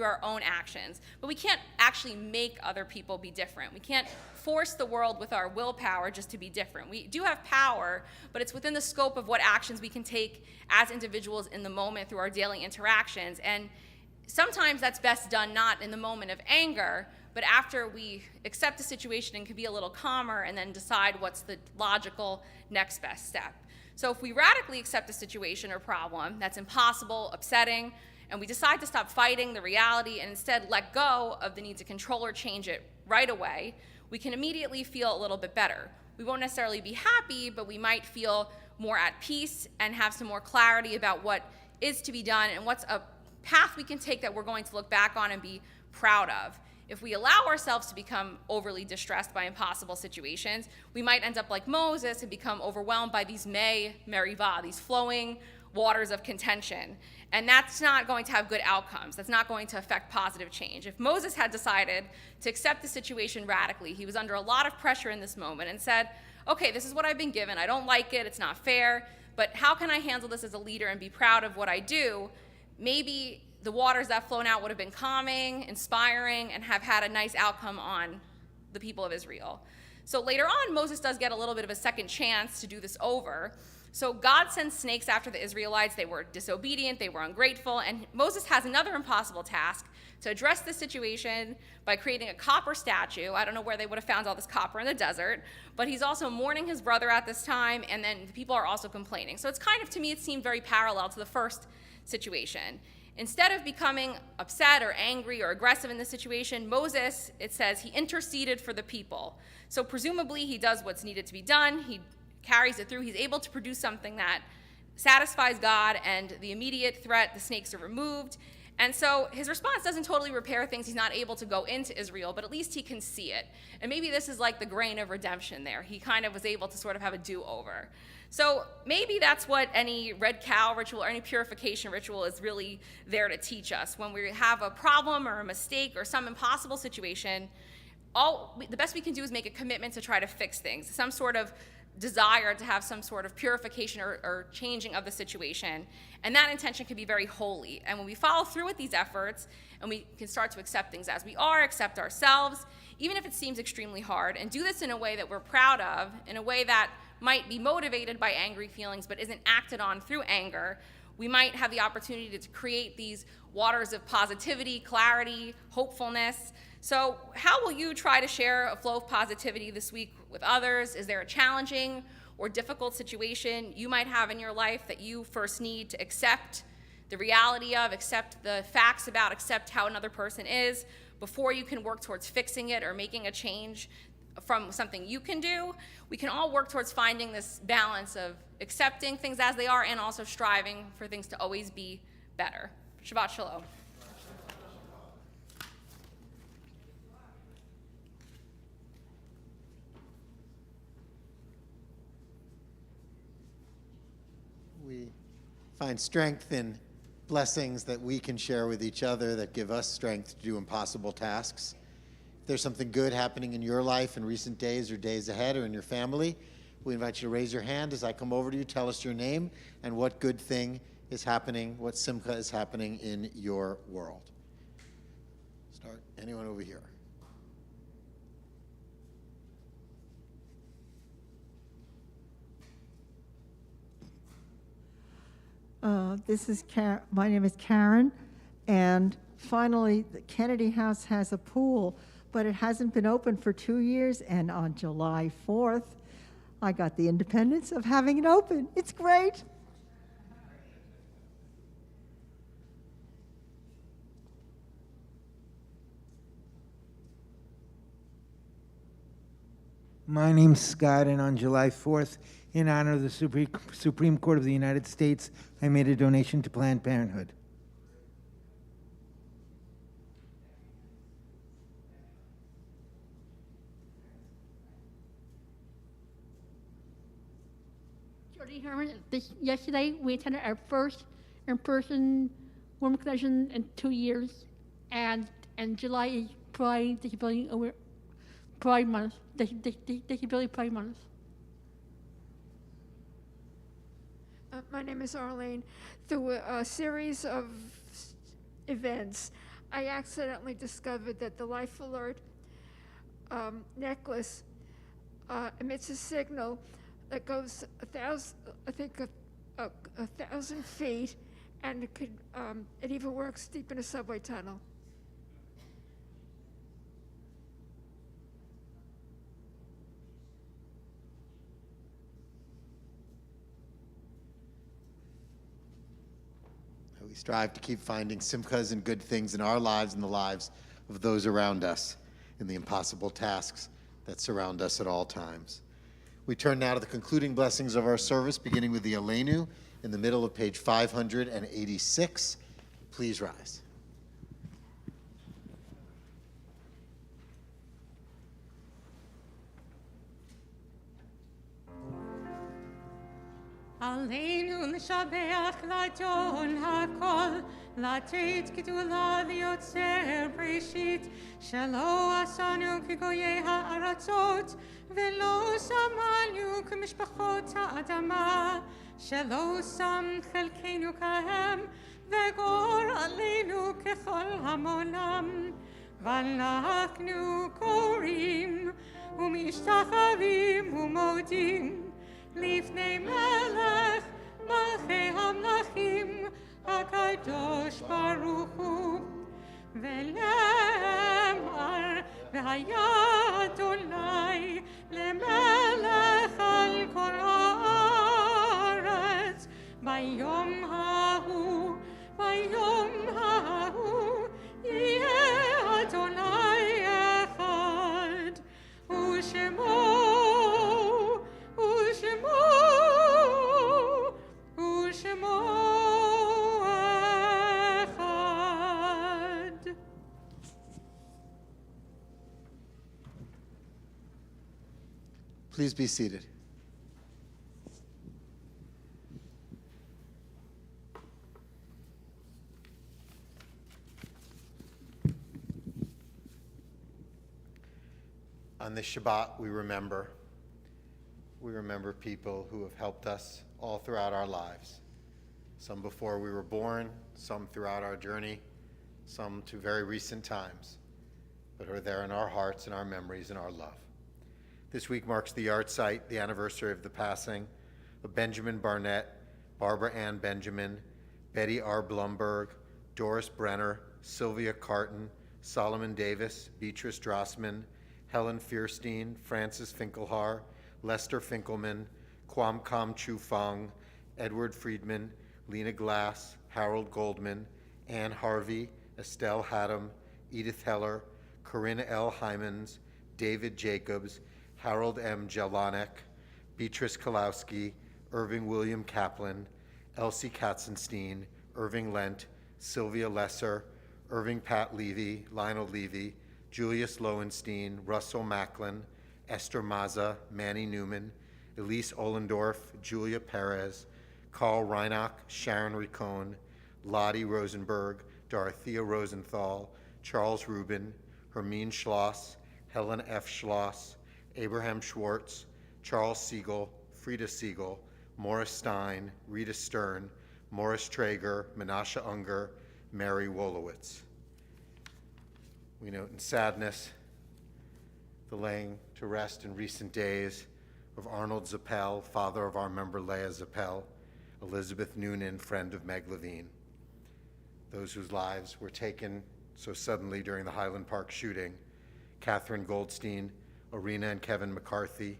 our own actions. But we can't actually make other people be different. We can't force the world with our willpower just to be different. We do have power, but it's within the scope of what actions we can take as individuals in the moment through our daily interactions. And sometimes that's best done not in the moment of anger, but after we accept the situation and can be a little calmer and then decide what's the logical next best step. So if we radically accept a situation or problem that's impossible, upsetting, and we decide to stop fighting the reality and instead let go of the need to control or change it right away, we can immediately feel a little bit better. We won't necessarily be happy, but we might feel more at peace and have some more clarity about what is to be done and what's a path we can take that we're going to look back on and be proud of. If we allow ourselves to become overly distressed by impossible situations, we might end up like Moses and become overwhelmed by these merivah, these flowing waters of contention. And that's not going to have good outcomes. That's not going to affect positive change. If Moses had decided to accept the situation radically, he was under a lot of pressure in this moment and said, okay, this is what I've been given. I don't like it. It's not fair. But how can I handle this as a leader and be proud of what I do? Maybe the waters that flown out would have been calming, inspiring, and have had a nice outcome on the people of Israel. So later on, Moses does get a little bit of a second chance to do this over. So God sends snakes after the Israelites. They were disobedient, they were ungrateful, and Moses has another impossible task to address the situation by creating a copper statue. I don't know where they would have found all this copper in the desert, but he's also mourning his brother at this time, and then the people are also complaining. So it's kind of, to me, it seemed very parallel to the first situation. Instead of becoming upset or angry or aggressive in the situation, Moses, it says, he interceded for the people. So presumably he does what's needed to be done. He carries it through. He's able to produce something that satisfies God, and the immediate threat, the snakes are removed. And so his response doesn't totally repair things. He's not able to go into Israel, but at least he can see it. And maybe this is like the grain of redemption there. He kind of was able to sort of have a do-over. So maybe that's what any red cow ritual or any purification ritual is really there to teach us. When we have a problem or a mistake or some impossible situation, the best we can do is make a commitment to try to fix things, some sort of desire to have some sort of purification or changing of the situation. And that intention can be very holy. And when we follow through with these efforts, and we can start to accept things as we are, accept ourselves, even if it seems extremely hard, and do this in a way that we're proud of, in a way that might be motivated by angry feelings but isn't acted on through anger, we might have the opportunity to create these waters of positivity, clarity, hopefulness. So how will you try to share a flow of positivity this week with others? Is there a challenging or difficult situation you might have in your life that you first need to accept the reality of, accept the facts about, accept how another person is, before you can work towards fixing it or making a change from something you can do? We can all work towards finding this balance of accepting things as they are and also striving for things to always be better. Shabbat Shalom. We find strength in blessings that we can share with each other that give us strength to do impossible tasks. If there's something good happening in your life in recent days or days ahead or in your family, we invite you to raise your hand as I come over to you, tell us your name and what good thing is happening, what simcha is happening in your world. Start. Anyone over here? My name is Karen, and finally the Kennedy House has a pool, but it hasn't been open for 2 years, and on July 4th, I got the independence of having it open. It's great. My name's Scott, and on July 4th, in honor of the Supreme Court of the United States, I made a donation to Planned Parenthood. Jody Herman, yesterday we attended our first in-person women convention in 2 years, and July is Pride Disability Pride Month. Disability Pride Month. My name is Arlene. Through a series of events, I accidentally discovered that the Life Alert necklace emits a signal that goes 1,000 feet, and it even works deep in a subway tunnel. We strive to keep finding simchas and good things in our lives and the lives of those around us, in the impossible tasks that surround us at all times. We turn now to the concluding blessings of our service, beginning with the Aleinu in the middle of page 586. Please rise. עלינו לשבח לאדון הכל, לתת גדולה ליוצר בראשית, שלא עשנו כגויי הארצות, ולא שמנו כמשפחות האדמה, שלא שם חלקנו כהם, וגור עלינו ככל המונם. ואנחנו קוראים ומשתחווים ומודים, לפני מלך מלכי המלכים הקדוש ברוך הוא, ולאמר והיה אדוני למלך על כל הארץ ביום ההוא יהיה אדוני אחד ושמו אחד. Please be seated. On this Shabbat, we remember we remember people who have helped us all throughout our lives. Some before we were born, some throughout our journey, some to very recent times, but are there in our hearts and our memories and our love. This week marks the yard site, the anniversary of the passing of Benjamin Barnett, Barbara Ann Benjamin, Betty R. Blumberg, Doris Brenner, Sylvia Carton, Solomon Davis, Beatrice Drossman, Helen Fierstein, Francis Finkelhar, Lester Finkelman, Kwam Kam Chu Fong, Edward Friedman, Lena Glass, Harold Goldman, Ann Harvey, Estelle Haddam, Edith Heller, Corinne L. Hymans, David Jacobs, Harold M. Jelinek, Beatrice Kalowski, Irving William Kaplan, Elsie Katzenstein, Irving Lent, Sylvia Lesser, Irving Pat Levy, Lionel Levy, Julius Lowenstein, Russell Macklin, Esther Maza, Manny Newman, Elise Ollendorf, Julia Perez, Carl Reinach, Sharon Ricone, Lottie Rosenberg, Dorothea Rosenthal, Charles Rubin, Hermine Schloss, Helen F. Schloss, Abraham Schwartz, Charles Siegel, Frida Siegel, Morris Stein, Rita Stern, Morris Traeger, Menashe Unger, Mary Wolowitz. We note in sadness the laying to rest in recent days of Arnold Zappel, father of our member Leah Zappel, Elizabeth Noonan, friend of Meg Levine. Those whose lives were taken so suddenly during the Highland Park shooting: Catherine Goldstein, Arena and Kevin McCarthy,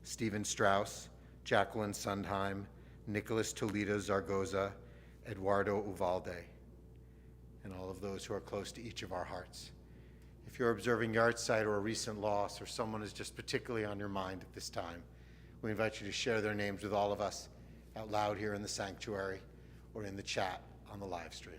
Stephen Strauss, Jacqueline Sundheim, Nicholas Toledo Zargoza, Eduardo Uvalde, and all of those who are close to each of our hearts. If you're observing yard site or a recent loss, or someone is just particularly on your mind at this time, we invite you to share their names with all of us out loud here in the sanctuary or in the chat on the live stream.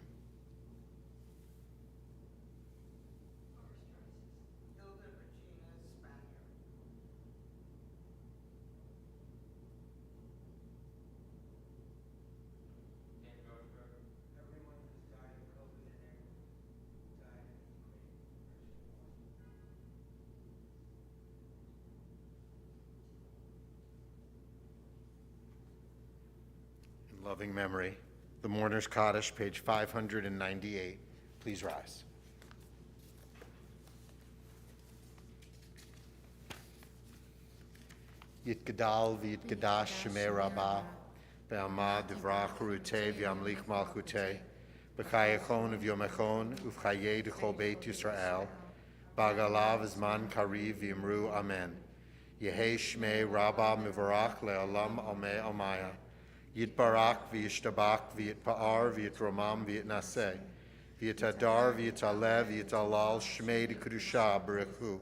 Loving memory, The Mourner's Cottage, page 598. Please rise. Yitgadal v'yitgadash shemei rabbah, be'amad divrach rutei v'yamlik malchutei, b'chayachon v'yomechon uv'chayei d'chol beit Yisrael, b'agalav zman kariv v'yimru amen. Yehei shmei rabbah mivarach le'olam almei almaya. Yitbarak v'yishtabak v'yitpa'ar v'yitromam v'yitnaseh v'yitadar v'yitaleh v'yitalal shmei d'kedusha b'rechu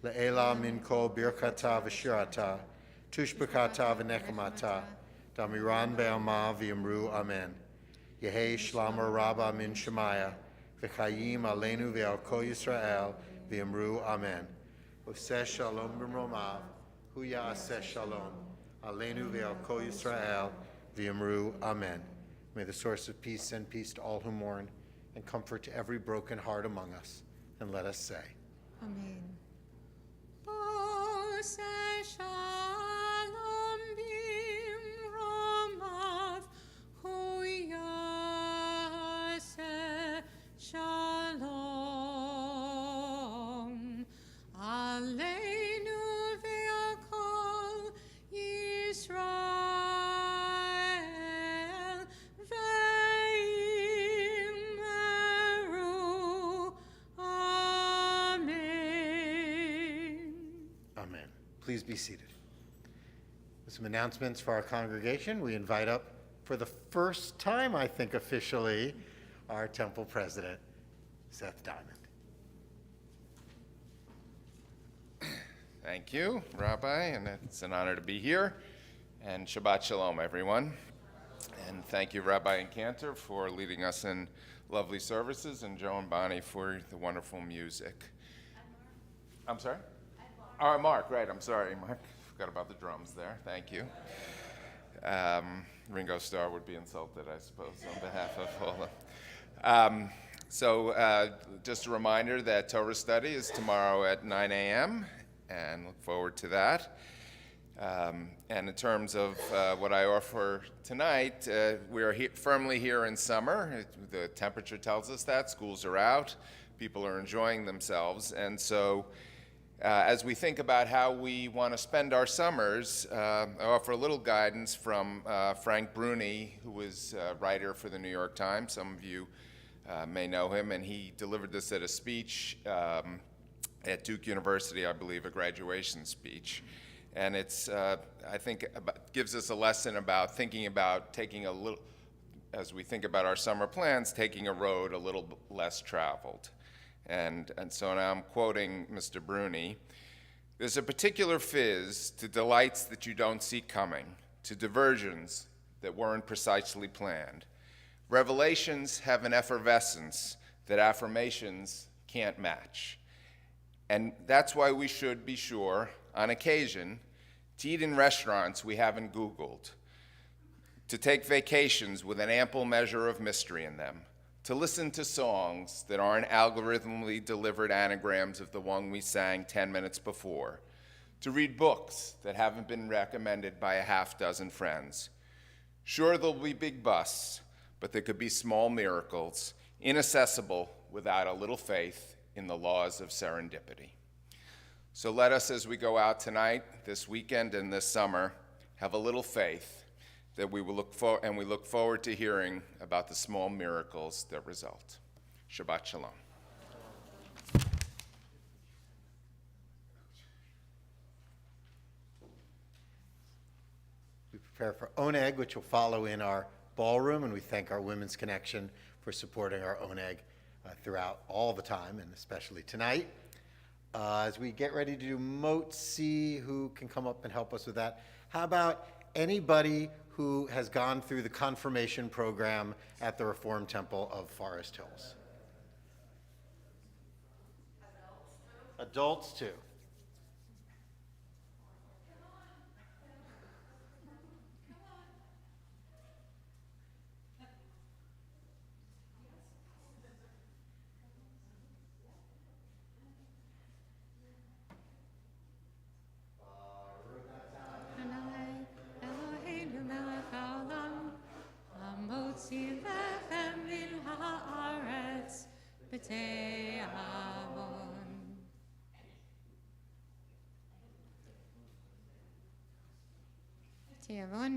le'ela min kol birkata v'shirata tushbekata v'nechamata damiran be'alma v'yimru amen. Yehei shlamar rabba min shemaya v'chayim aleinu v'al kol Yisrael v'yimru amen. Oseh shalom b'mromav hu ya'aseh shalom aleinu v'al kol Yisrael v'yamru amen. May the source of peace send peace to all who mourn and comfort to every broken heart among us. And let us say, Amen. Shalom bimromav hu yaseh shalom aleinu ve'al kol Yisrael ve'yimeru amen. Amen. Please be seated. With some announcements for our congregation, we invite up for the first time, I think officially, our temple president, Seth Diamond. Thank you, Rabbi, and it's an honor to be here. And Shabbat Shalom, everyone. And thank you, Rabbi and Cantor, for leading us in lovely services, and Joe and Bonnie for the wonderful music. I'm sorry? Mark, right, I'm sorry, Mark. Forgot about the drums there. Thank you. Ringo Starr would be insulted, I suppose, on behalf of all of them. Just a reminder that Torah study is tomorrow at 9 a.m., and look forward to that. And in terms of what I offer tonight, we are firmly here in summer. The temperature tells us that. Schools are out. People are enjoying themselves. And so as we think about how we want to spend our summers, I offer a little guidance from Frank Bruni, who was a writer for the New York Times. Some of you may know him, and he delivered this at a speech at Duke University, I believe, a graduation speech. And it's, I think, gives us a lesson about thinking about taking a little, as we think about our summer plans, taking a road a little less traveled. And so now I'm quoting Mr. Bruni. There's a particular fizz to delights that you don't see coming, to diversions that weren't precisely planned. Revelations have an effervescence that affirmations can't match. And that's why we should be sure, on occasion, to eat in restaurants we haven't Googled, to take vacations with an ample measure of mystery in them, to listen to songs that aren't algorithmically delivered anagrams of the one we sang 10 minutes before, to read books that haven't been recommended by a half dozen friends. Sure, there'll be big busts, but there could be small miracles, inaccessible without a little faith in the laws of serendipity. So let us, as we go out tonight, this weekend, and this summer, have a little faith that we look forward to hearing about the small miracles that result. Shabbat Shalom. We prepare for Oneg, which will follow in our ballroom, and we thank our Women's Connection for supporting our Oneg throughout all the time, and especially tonight. As we get ready to do Motzi, who can come up and help us with that? How about anybody who has gone through the confirmation program at the Reformed Temple of Forest Hills? Adults too.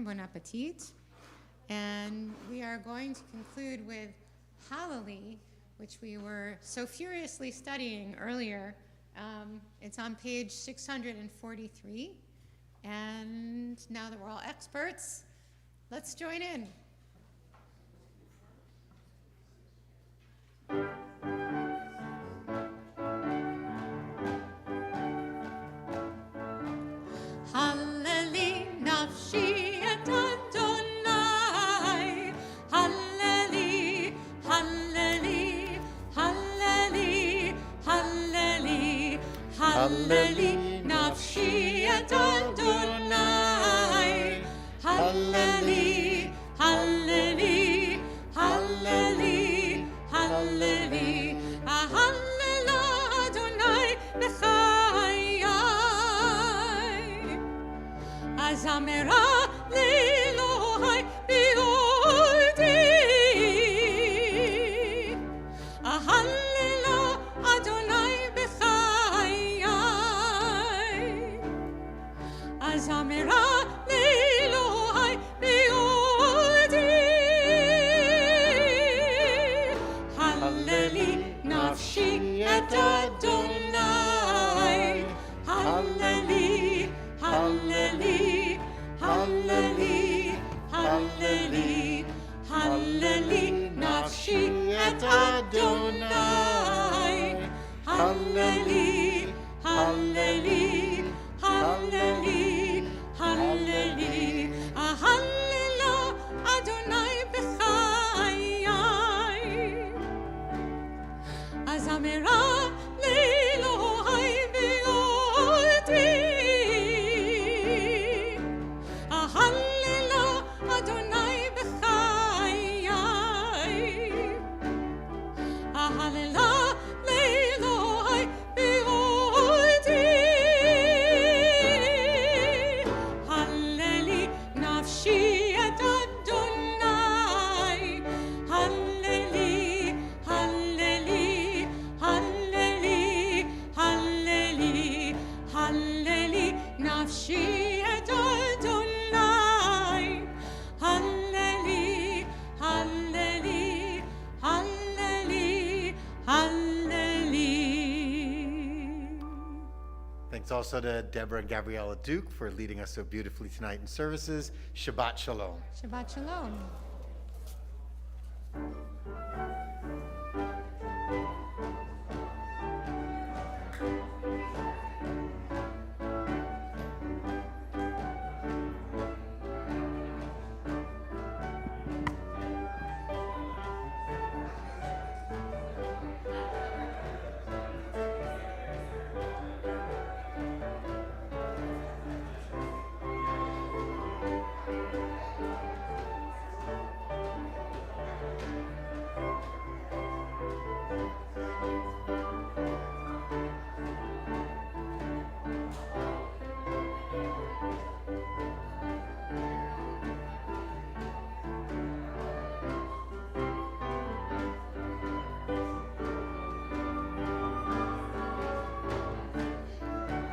Bon appetit. And we are going to conclude with Hallelujah, which we were so furiously studying earlier. It's on page 643. And now that we're all experts, let's join in. Hallelujah, nafshi et Adonai. Hallelujah, hallelujah, hallelujah, hallelujah. Hallelujah, Adonai b'chayai. Azamera l'Elohai b'yodi. Hallelujah, Adonai Zamira Lelohai Beodi. Hallelujah, nafshi et Adonai. Hallelujah, hallelujah, hallelujah. Thanks also to Deborah and Gabriella Duke for leading us so beautifully tonight in services. Shabbat Shalom. Shabbat Shalom.